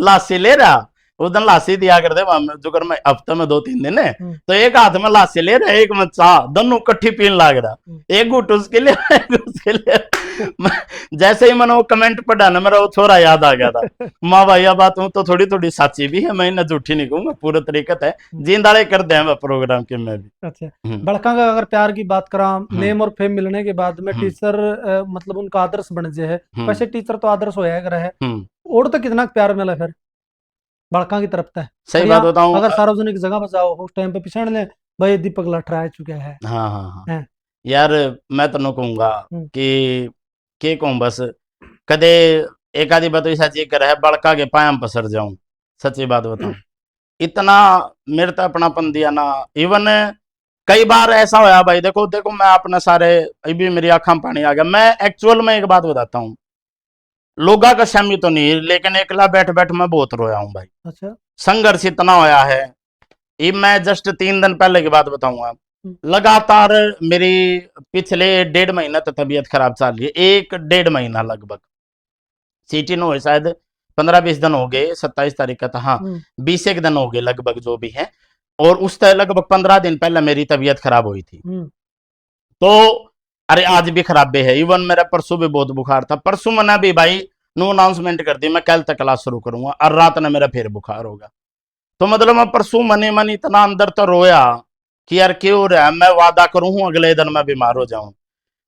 लाशी ले रहा, उस दिन लाशी दिया करते जो कर मैं हफ्ते में 2-3 दिन है, तो एक हाथ में लाशी ले रहा, एक में चाह, दोनों कट्ठी पीन लाग रहा, एक गुट उसके लिए एक उसके लिए। जैसे ही मैंने वो कमेंट पढ़ा ना मेरा वो छोरा याद आ गया था, माँ भाई यह बात हूँ तो थोड़ी थोड़ी सच्ची भी है, मैं इन्हें झूठी नहीं कहूंगा, पूरे तरीके है जिंदाड़े कर दे प्रोग्राम के में भी। अच्छा बड़का का अगर प्यार की बात करा, नेम और फेम मिलने के बाद में टीचर मतलब उनका आदर्श बन जाए है, वैसे टीचर तो आदर्श होया है, और तो कितना प्यार मिला फिर बड़का की तरफ है। सही बात बताऊं, अगर सार्वजनिक जगह पर जाओ उस टाइम पे पिछड़ ले भाई दीपक लठरा चुका है। हाँ हाँ हाँ, यार मैं तेन कहूंगा कि के कहूं, बस कदे एक आधी बात ऐसा जी कर है बड़का के पायाम पसर जाऊं, सच्ची बात बताऊं, इतना मेरे तो अपनापन दिया ना। इवन कई बार ऐसा होया भाई, देखो देखो मैं अपने सारे अभी मेरी आंखों में पानी आ गया। मैं एक्चुअल में एक बात बताता हूँ, लोगा का शामी तो नहीं, लेकिन एकला बैठ बैठ मैं बहुत रोया हूँ भाई। अच्छा। संघर्ष इतना होया है। ये मैं जस्ट 3 दिन पहले की बात बताऊंगा। लगातार मेरी पिछले 1.5 महीना तक तबीयत खराब चल रही है, 1-1.5 महीना लगभग। सीटी नो शायद 15-20 दिन हो गए, 27 तारीख का था, हाँ 20 एक दिन हो गए लगभग जो भी है। और उस तरह लगभग 15 दिन पहले मेरी तबीयत खराब हुई थी। तो अरे आज भी खराब भी है। इवन मेरा परसों भी बहुत बुखार था। परसों मैंने भी भाई नो अनाउंसमेंट कर दी मैं कल तक क्लास शुरू करूंगा, और रात ने मेरा फिर बुखार होगा। तो मतलब मैं परसों मनी मन इतना अंदर तो रोया कि यार क्यों हो रहा है, मैं वादा करूं हूं अगले दिन मैं बीमार हो जाऊं।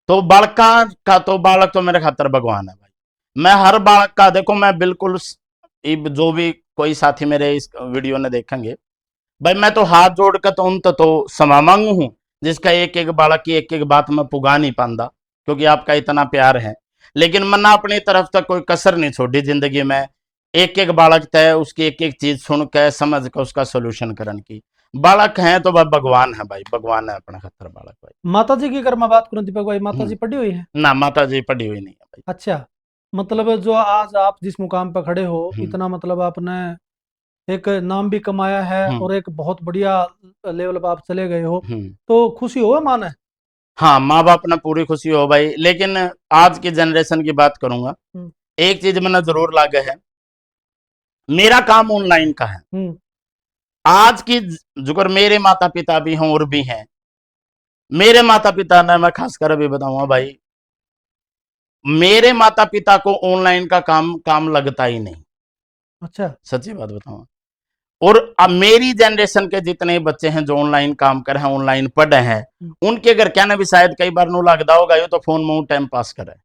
तो बालका का तो बालक तो मेरे खातर भगवान है भाई। मैं हर बालक का देखो, मैं बिल्कुल जो भी कोई साथी मेरे इस वीडियो ने देखेंगे भाई, मैं तो हाथ जोड़कर तो उन तो क्षमा मांगू हूं, जिसका एक एक बालक की एक एक बात मैं पुगा नहीं पाता, क्योंकि आपका इतना प्यार है। लेकिन मैंने अपनी तरफ तक कोई कसर नहीं छोड़ी जिंदगी में। एक एक बालक तय उसकी एक एक चीज सुन के समझ के उसका सोल्यूशन करने की। बालक है तो वह भगवान है भाई, भगवान है अपने खतर बालक भाई। माता जी की अगर मैं बात करूं दीपक भाई, माता जी पढ़ी हुई है? ना माता जी पढ़ी हुई नहीं है भाई। अच्छा, मतलब जो आज आप जिस मुकाम पर खड़े हो, इतना मतलब आपने एक नाम भी कमाया है और एक बहुत बढ़िया लेवल पर आप चले गए हो, तो खुशी हो माने? हाँ, माँ बाप ने पूरी खुशी हो भाई। लेकिन आज की जनरेशन की बात करूंगा, एक चीज मैंने जरूर लागे है, मेरा काम ऑनलाइन का है। आज की जुगर मेरे माता पिता भी हैं और भी हैं। मेरे माता पिता ने, मैं खासकर अभी बताऊंगा भाई, मेरे माता पिता को ऑनलाइन का काम लगता ही नहीं। अच्छा, सच्ची बात बताऊंगा। और अब मेरी जनरेशन के जितने बच्चे हैं जो ऑनलाइन काम कर रहे हैं, ऑनलाइन पढ़ रहे हैं, उनके घर क्या ना भी शायद कई बार नो लगता होगा, ये तो फोन में टाइम पास कर रहे हैं।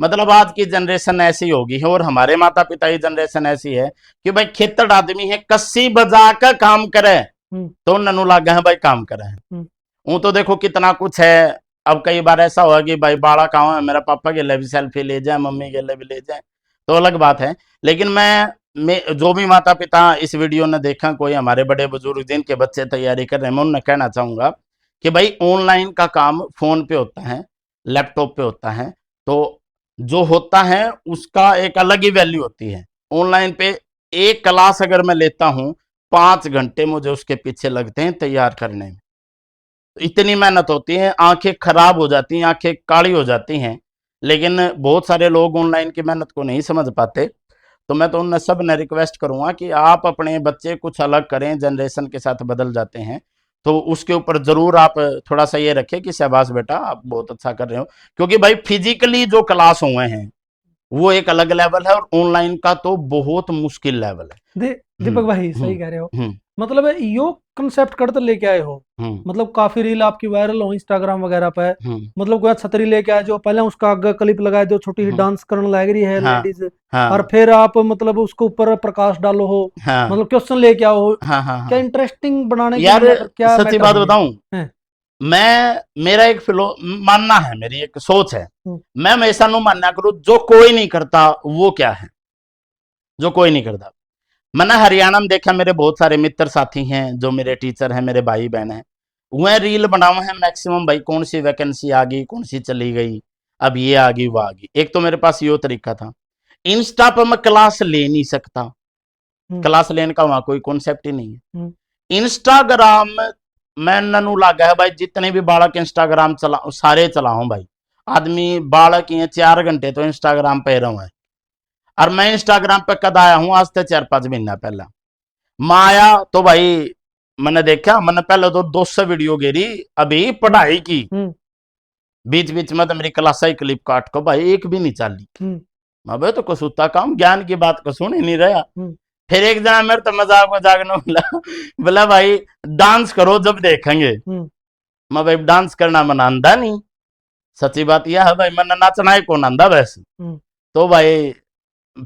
मतलब आज की जनरेशन ऐसी होगी है। और हमारे माता पिता की जनरेशन ऐसी है कि भाई खेतड़ आदमी है, कस्सी बजा कर काम करे तो ननु लागे हैं भाई काम करे हैं। वो तो देखो कितना कुछ है। अब कई बार ऐसा हुआ कि भाई बाड़ा कहाँ है, मेरा पापा के लिए भी सेल्फी ले जाए, मम्मी के लिए भी ले जाए, तो अलग बात है। लेकिन मैं जो भी माता पिता इस वीडियो ने देखा, कोई हमारे बड़े बुजुर्ग जिनके बच्चे तैयारी कर रहे हैं, मैं उन्हें कहना चाहूंगा कि भाई ऑनलाइन का काम फोन पे होता है, लैपटॉप पे होता है, तो जो होता है उसका एक अलग ही वैल्यू होती है। ऑनलाइन पे एक क्लास अगर मैं लेता हूं, 5 घंटे मुझे उसके पीछे लगते हैं तैयार करने में। इतनी मेहनत होती है, आंखें खराब हो जाती हैं, आंखें काली हो जाती हैं। लेकिन बहुत सारे लोग ऑनलाइन की मेहनत को नहीं समझ पाते। तो मैं तो उन सब ने रिक्वेस्ट करूंगा कि आप अपने बच्चे कुछ अलग करें, जनरेशन के साथ बदल जाते हैं, तो उसके ऊपर जरूर आप थोड़ा सा ये रखें कि शाबाश बेटा आप बहुत अच्छा कर रहे हो। क्योंकि भाई फिजिकली जो क्लास हुए हैं वो एक अलग लेवल है, और ऑनलाइन का तो बहुत मुश्किल लेवल है। दीपक भाई सही कह रहे हो। मतलब यो कंसेप्ट करते लेके आए हो, मतलब काफी रील आपकी वायरल हो इंस्टाग्राम वगैरह पे। मतलब कोई छतरी लेके आए जो पहले उसका आगे क्लिप लगाए दो, छोटी सी डांस करने लग रही है लेडीज, और फिर आप मतलब उसके ऊपर प्रकाश डालो हो, मतलब क्वेश्चन लेके आओ हो। क्या इंटरेस्टिंग बनाने के लिए क्या? सच्ची बात बताऊं, मेरा एक मानना है, मेरी एक सोच है, मैं हमेशा नु मानना करूं जो कोई नहीं करता वो क्या है, जो कोई नहीं करता। मैंने हरियाणा में देखा, मेरे बहुत सारे मित्र साथी हैं जो मेरे टीचर हैं, मेरे भाई बहन हैं, वह रील बनावे हैं मैक्सिमम भाई, कौन सी वैकेंसी आ गई, कौन सी चली गई, अब ये आ गई वो आ गई। एक तो मेरे पास यो तरीका था, इंस्टा पर मैं क्लास ले नहीं सकता, क्लास लेने का वहां कोई कॉन्सेप्ट ही नहीं है। इंस्टाग्राम मैं ननु लागा है भाई, जितने भी बालक इंस्टाग्राम चला सारे चलाओ भाई, आदमी बालक ही 4 घंटे तो इंस्टाग्राम पे रहा है। और मैं इंस्टाग्राम पे कद आया हूं, आज से 4-5 महीना पहला मैं आया तो भाई मैंने देखा, मैंने पहले तो 200 वीडियो गिरी अभी पढ़ाई की, बीच बीच में तो मेरी क्लास ही क्लिप काट को भाई एक भी नहीं चली। मैं भाई तो कसूता काम, ज्ञान की बात को सुन ही नहीं रहा। फिर एक जना मेरे तो मजाक मजाक न बोला भाई डांस करो जब देखेंगे। मैं भाई डांस करना मन आंदा नहीं, सच्ची बात यह है भाई, मैंने नाचना ही कौन आंदा वैसे। तो भाई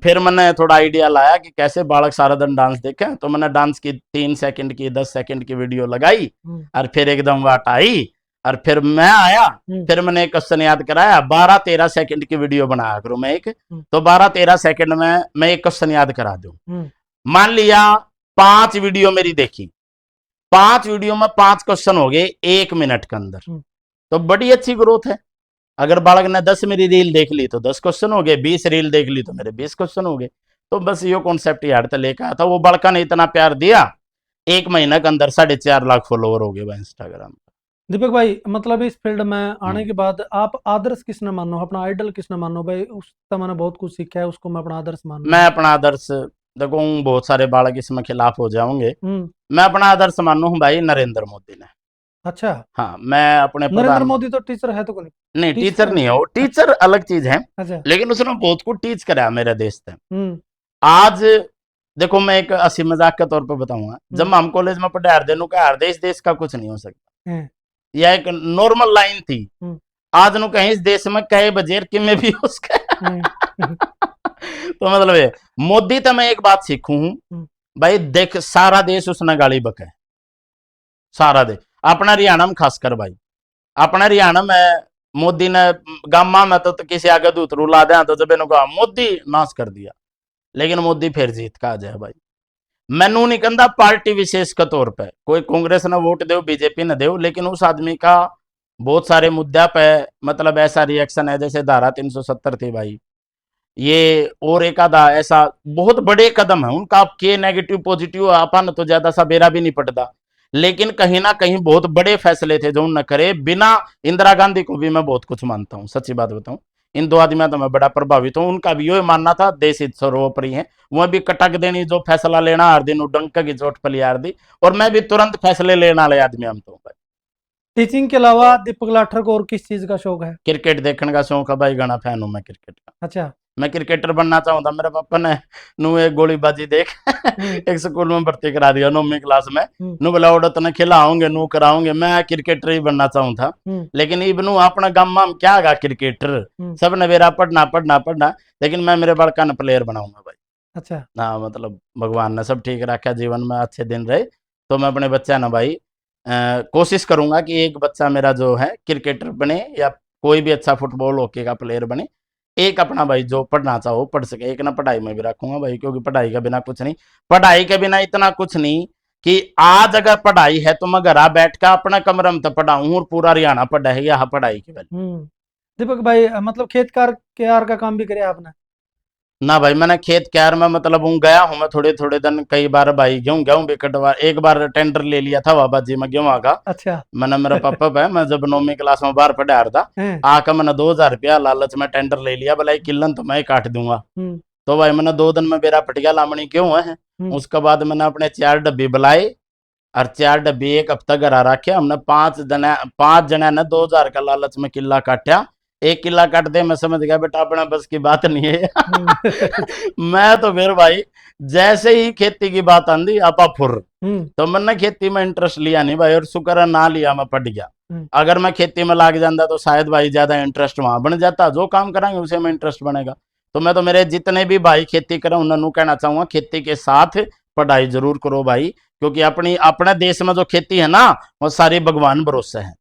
फिर मैंने थोड़ा आइडिया लाया कि कैसे बालक सारा दिन डांस देखे, तो मैंने डांस की 3 सेकंड की 10 सेकंड की वीडियो लगाई, और फिर एकदम वाट आई, और फिर मैं आया, फिर मैंने एक क्वेश्चन याद कराया, 12-13 सेकंड की वीडियो बनाया करूं मैं एक, तो 12-13 सेकंड में मैं एक क्वेश्चन याद करा दूं। मान लिया 5 वीडियो मेरी देखी, 5 वीडियो में 5 क्वेश्चन हो गए 1 मिनट के अंदर, तो बड़ी अच्छी ग्रोथ है। अगर बालक ने 10 मेरी रील देख ली तो 10 क्वेश्चन हो गए, 20 रील देख ली तो मेरे 20 क्वेश्चन हो गए। तो बस ये कॉन्सेप्ट यार तो लेकर आया था। वो बड़का ने इतना प्यार दिया, 1 महीने के अंदर 4.5 लाख फॉलोवर हो गए भाई इंस्टाग्राम पर। दीपक भाई, मतलब इस फील्ड में आने के बाद आप आदर्श किसने मानो, अपना आइडल किसने मानो भाई? उससे मैंने बहुत कुछ सीखा है, उसको मैं अपना आदर्श मानो। मैं अपना आदर्श देखो, बहुत सारे बालक इसमें खिलाफ हो जाओगे, मैं अपना आदर्श मानू हूँ भाई नरेंद्र मोदी ने। अच्छा। हाँ, मैं अपने नरेंद्र मोदी तो टीचर है तो कोई नहीं, टीचर नहीं हो, टीचर अलग चीज है। अच्छा। लेकिन उसने बहुत कुछ टीच करा मेरे देश से। आज देखो, मैं एक हंसी मजाक के तौर पर बताऊंगा, जब हम कॉलेज में पढ़े हर दिन का, हर देश का कुछ नहीं हो सकता, यह एक नॉर्मल लाइन थी। आज नु कहीं इस देश में कई बजेर किमें भी उसका तो मतलब ये मोदी तो मैं एक बात सीखू हूं भाई, देख सारा देश उसने गाली बके, सारा देश। अपना हरियाणा में खासकर भाई, अपना हरियाणा में मोदी ने गामा में तो किसी आगे दूत रुला दे तो जब इन्होंने कहा मोदी नाश कर दिया, लेकिन मोदी फिर जीत का आ जाए भाई। मैनू नहीं कहता पार्टी विशेष के तौर पे कोई कांग्रेस ने वोट दो, बीजेपी ने दो, लेकिन उस आदमी का बहुत सारे मुद्दा पे मतलब ऐसा रिएक्शन है, जैसे धारा 370 थी भाई, ये और एक आधा ऐसा बहुत बड़े कदम है उनका। के नेगेटिव पॉजिटिव अपन तो ज्यादा सा बेरा भी नहीं पड़ता, लेकिन कहीं ना कहीं बहुत बड़े फैसले थे जो उन्होंने करे। बिना इंदिरा गांधी को भी मैं बहुत कुछ मानता हूं, सच्ची बात बताऊं, इन दो आदमियों तो मैं बड़ा प्रभावित हूं। उनका भी यही मानना था देश हित सर्वोपरि है, वह भी कटक देनी जो फैसला लेना हर दिन डंक की चोट पर लियार दी, और मैं भी तुरंत फैसले लेने वाले आदमी हम तो भाई। टीचिंग के अलावा दीपक लाठर को और किस चीज का शौक है? क्रिकेट देखने का शौक है भाई, घना फैन हूं मैं क्रिकेट का। अच्छा। मैं क्रिकेटर बनना चाहता, मेरे पापा ने नु एक गोलीबाजी देख एक स्कूल में भर्ती करा दिया 9वीं क्लास में, नु बोला उड़त ने खिलाओगे नु कराओगे, मैं क्रिकेटर ही बनना चाहूँ था। लेकिन इबनू अपना गामा में क्या गा क्रिकेटर, सब ने मेरा पढ़ना पढ़ना पढ़ना, लेकिन मैं मेरे बड़का ने प्लेयर बनाऊंगा भाई। अच्छा। हाँ, मतलब भगवान ने सब ठीक रखा, जीवन में अच्छे दिन रहे, तो मैं अपने बच्चा ना भाई कोशिश करूंगा कि एक बच्चा मेरा जो है क्रिकेटर बने या कोई भी अच्छा फुटबॉल हॉकी का प्लेयर बने। एक अपना भाई जो पढ़ना चाहो पढ़ सके, एक ना पढ़ाई में भी रखूंगा भाई, क्योंकि पढ़ाई के बिना कुछ नहीं, पढ़ाई के बिना इतना कुछ नहीं कि आज अगर पढ़ाई है तो मैं घर बैठ कर अपना कमरे में तो पढ़ाऊं और पूरा हरियाणा पढ़ा है यहाँ पढ़ाई की वजह। दीपक भाई, मतलब खेत कार का काम भी करे आपने? ना भाई, मैंने खेत क्यार में मतलब हूँ गया हूँ मैं थोड़े थोड़े दिन, कई बार भाई गेहूं भी कटवा, एक बार टेंडर ले लिया था बाबाजी में गेहूं का। अच्छा। मैंने मेरा पापा है, मैं जब 9वीं क्लास में बाहर पढ़ा था, आकर मैंने 2000 रुपया लालच में टेंडर ले लिया, बोला किलन तो मैं ही काट दूंगा। तो भाई मैंने 2 दिन में बेरा फट गया, लामणी क्यों है। उसके बाद मैंने अपने 4 डब्बी बुलाई और 4 डब्बी एक हफ्ता घर रखे, हमने 5 जने ने 2000 का लालच में किला काटा। 1 किला काट दे, मैं समझ गया बेटा अपना बस की बात नहीं है मैं तो फिर भाई जैसे ही खेती की बात आंदी आपा फुर, तो मैंने खेती में इंटरेस्ट लिया नहीं भाई, और शुक्र है ना लिया, मैं पढ़ गया। अगर मैं खेती में लाग जाता तो शायद भाई ज्यादा इंटरेस्ट वहां बन जाता, जो काम करांगे उसे में इंटरेस्ट बनेगा। तो मैं तो मेरे जितने भी भाई खेती करें उन्होंने कहना चाहूंगा खेती के साथ पढ़ाई जरूर करो भाई, क्योंकि अपने देश में जो खेती है ना वो सारी भगवान भरोसे है।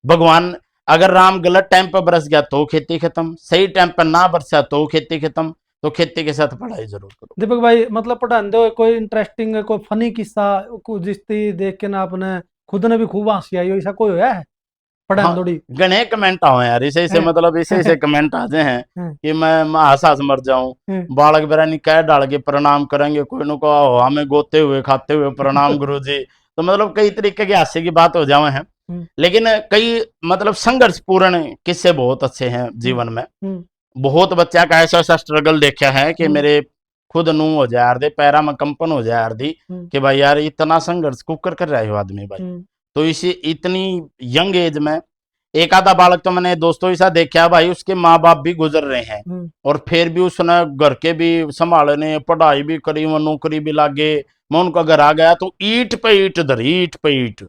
भगवान अगर राम गलत टाइम पर बरस गया तो खेती खत्म, सही टाइम पर ना बरसा तो खेती खत्म, तो खेती के साथ पढ़ाई जरूर करो। दीपक भाई, मतलब पढ़ाते हो कोई इंटरेस्टिंग कोई फनी किस्सा जिसती देख के ना अपने खुद ने भी खूब हंसी आई हो, ऐसा कोई होया है पढ़ान थोड़ी? गणे कमेंट आओ यार, इसे मतलब इसे कमेंट आ जाए हैं कि मैं हंस मर जाऊं। बालक बेरानी कह डाल के प्रणाम करेंगे, कोई नु को हमें गोते हुए खाते हुए प्रणाम गुरुजी, तो मतलब कई तरीके के हास्य की बात हो जावे हैं। लेकिन कई मतलब संघर्षपूर्ण किस्से बहुत अच्छे हैं जीवन में। बहुत बच्चा का ऐसा ऐसा स्ट्रगल देखा है कि मेरे खुद नू हो जाए यार दे, पैरा में कंपन हो जाए यार दी कि भाई यार इतना संघर्ष कुकर कर रहा है आदमी भाई। तो इसी इतनी यंग एज में एक आधा बालक तो मैंने दोस्तों ऐसा देखा भाई, उसके माँ बाप भी गुजर रहे हैं और फिर भी उसने घर के भी संभालने, पढ़ाई भी करी, वो नौकरी भी लागे। मैं उनका घर आ गया तो ईट पे ईट धरी, ईट पे ईट,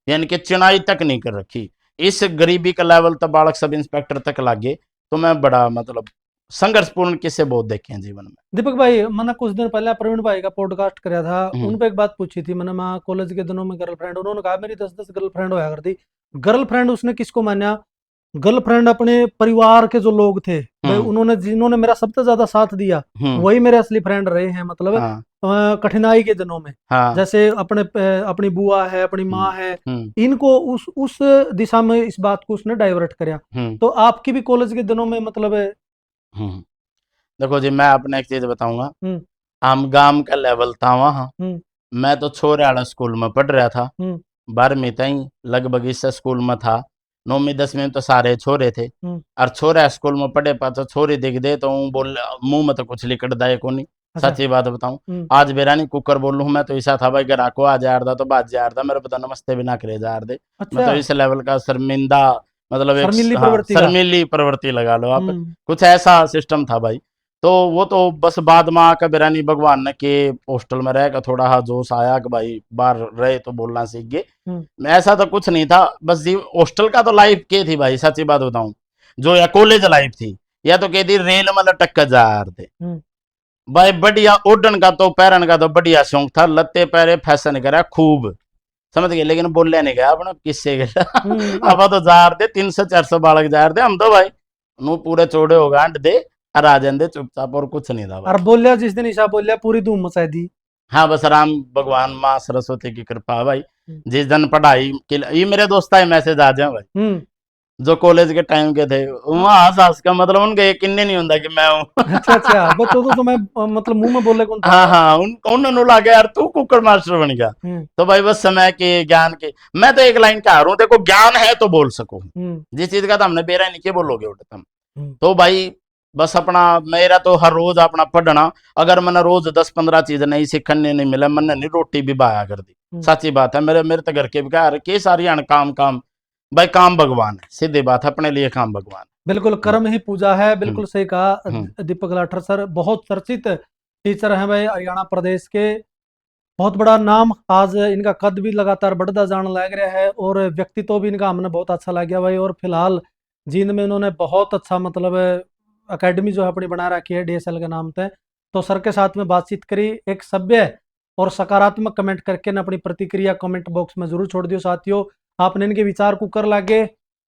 यानी कि चिनाई तक नहीं कर रखी। इस गरीबी का लेवल तक बालक सब इंस्पेक्टर तक लागे। तो मैं बड़ा मतलब संघर्षपूर्ण किस्से बहुत देखे हैं जीवन में। दीपक भाई, मैंने कुछ दिन पहले प्रवीण भाई का पॉडकास्ट कराया था, उन पे एक बात पूछी थी मैंने, कॉलेज के दिनों में गर्लफ्रेंड, उन्होंने कहा मेरी 10-10 गर्लफ्रेंड होया करती, गर्लफ्रेंड उसने किसको माना? गर्लफ्रेंड अपने परिवार के जो लोग थे भाई, उन्होंने जिन्होंने मेरा सबसे ज्यादा साथ दिया वही मेरे असली फ्रेंड रहे हैं। मतलब हाँ, कठिनाई के दिनों में, हाँ, जैसे अपनी बुआ है, अपनी माँ है, इनको उस दिशा में इस बात को उसने डाइवर्ट कराया। तो आपकी भी कॉलेज के दिनों में मतलब देखो जी, मैं अपने एक चीज बताऊंगा। हम गांव का लेवल था वहाँ। मैं तो छोरे वाला स्कूल में पढ़ रहा था। 12वीं तक लगभग इस स्कूल में था। 9वीं 10वीं में तो सारे छोरे थे। और छोरा स्कूल में पढ़े पा तो छोरी दिख दे तो बोल मुंह में तो कुछ लिकट दाए को नहीं। अच्छा। सच्ची बात बताऊं, आज बेरा नहीं कुकर बोल लूं मैं तो ऐसा था भाई, घर को आ जा रहा तो बात जा रहा मेरे पता नमस्ते भी ना करे जा रहे। अच्छा। मैं तो इस लेवल का शर्मिंदा, मतलब एक शर्मीली हाँ, प्रवृत्ति का। शर्मीली प्रवृत्ति लगा लो आप। कुछ ऐसा सिस्टम था भाई। तो वो तो बस बाद में आकर बिरानी भगवान ने के हॉस्टल में रह कर थोड़ा हा जोश आया कि भाई बाहर रहे तो बोलना सीख गए। ऐसा तो कुछ नहीं था। बस जी हॉस्टल का तो लाइफ के थी भाई, सच्ची बात बताऊं, जो या कॉलेज लाइफ थी या तो कहती रेल में लटक कर जा रहे थे भाई। बढ़िया ओढ़न का तो पैरन का तो बढ़िया शौक था, लत्ते पैरे फैशन करा खूब, समझ गए। लेकिन बोलने नहीं गया अपना किससे गया। अब तो जा रहे 300-400 बालक जा रहे हम तो भाई नु पूरे चौड़े हो गांड दे और आ जाते चुपचाप, और कुछ नहीं था भाई। और बोलिया जिस दिन ईशा बोलिया पूरी धूम मचा दी। हाँ बस राम भगवान माँ सरस्वती की कृपा है भाई। जिस दिन पढ़ाई के ये मेरे दोस्त है मैसेज आ जाए भाई जो कॉलेज के टाइम के थे, वहाँ हंस का मतलब उनका यकीन नहीं होता कि मैं हूँ। अच्छा अच्छा, तो मैं मतलब मुंह में बोले कौन था? हाँ हाँ, उन्होंने लगा यार तू कुकर मास्टर बन गया। तो भाई बस समय के ज्ञान के, मैं तो एक लाइन कह रहा हूँ, देखो ज्ञान है तो बोल सको, जिस चीज का तो हमने बेरा नहीं किया बोलोगे उठे तुम। तो भाई बस अपना मेरा तो हर रोज अपना पढ़ना, अगर मैंने रोज 10-15 चीज नहीं सीखने नहीं मिला, मैंने नहीं रोटी भी बाया कर दी। सच्ची बात है, मेरे मेरे तो घर के भी कह रहे सारी काम काम भाई, काम भगवान है, सीधी बात है, अपने लिए काम भगवान। बिल्कुल कर्म ही पूजा है, बिल्कुल सही कहा दीपक लाठर सर। बहुत चर्चित टीचर हैं भाई हरियाणा प्रदेश के, बहुत बड़ा नाम। आज इनका कद भी लगातार बढ़ता जाने लग रहा है और व्यक्तित्व भी इनका हमने बहुत अच्छा लग गया भाई। और फिलहाल जींद में इन्होंने बहुत अच्छा मतलब अकेडमी जो है अपनी बना रखी है DSL के नाम पे। तो सर के साथ में बातचीत करी, एक सभ्य और सकारात्मक कमेंट करके न अपनी प्रतिक्रिया कमेंट बॉक्स में जरूर छोड़ दियो साथियों। आपने इनके विचार कुकर लागे,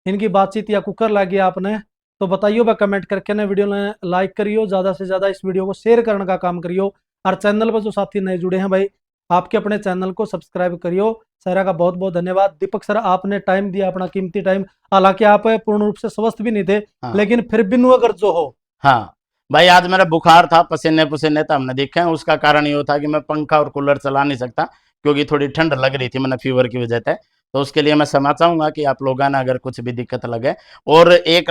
इनकी बातचीत या कुकर लागे आपने तो बताइयो वह कमेंट करके ना। वीडियो ने लाइक करियो, ज़्यादा से ज़्यादा इस वीडियो को शेयर करने का काम करियो। और चैनल पर जो साथी नए जुड़े हैं भाई, आपके अपने चैनल को सब्सक्राइब करियो। सर का बहुत बहुत धन्यवाद। दीपक सर आपने टाइम दिया, अपना कीमती टाइम। हालांकि आप पूर्ण रूप से स्वस्थ भी नहीं थे, लेकिन फिर भी अगर जो हो। हाँ भाई, आज मेरा बुखार था, पसीने पसीने तो हमने देखे हैं। उसका कारण ये था कि मैं पंखा और कूलर चला नहीं सकता क्योंकि थोड़ी ठंड लग रही थी, मैंने फीवर की वजह से। तो उसके लिए मैं क्षमा चाहूंगा कि आप लोगों ने अगर कुछ भी दिक्कत लगे। और एक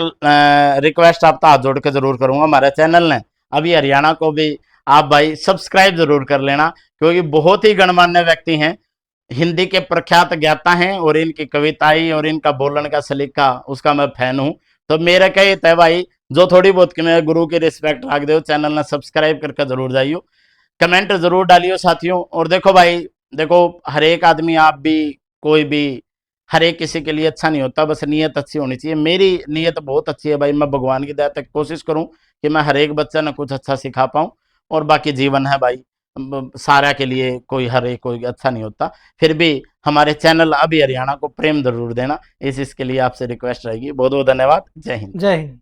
रिक्वेस्ट आपका हाथ जोड़ के जरूर करूंगा, हमारे चैनल ने अभी हरियाणा को भी आप भाई सब्सक्राइब जरूर कर लेना, क्योंकि बहुत ही गणमान्य व्यक्ति हैं, हिंदी के प्रख्यात ज्ञाता हैं, और इनकी कविताएं और इनका बोलने का सलीका उसका मैं फैन हूँ। तो मेरा कहता है भाई, जो थोड़ी बहुत कि मैं गुरु की रिस्पेक्ट रख दो, चैनल ने सब्सक्राइब करके जरूर जाइयो, कमेंट जरूर डालियो साथियों। और देखो भाई, देखो हर एक आदमी, आप भी कोई भी, हर एक किसी के लिए अच्छा नहीं होता, बस नीयत अच्छी होनी चाहिए। मेरी नीयत बहुत अच्छी है भाई, मैं भगवान की दया तक कोशिश करूं कि मैं हर एक बच्चा ने कुछ अच्छा सिखा पाऊं। और बाकी जीवन है भाई, सारा के लिए कोई हर एक कोई अच्छा नहीं होता। फिर भी हमारे चैनल अभी हरियाणा को प्रेम जरूर देना, इसके लिए आपसे रिक्वेस्ट रहेगी। बहुत बहुत धन्यवाद। जय हिंद। जय हिंद।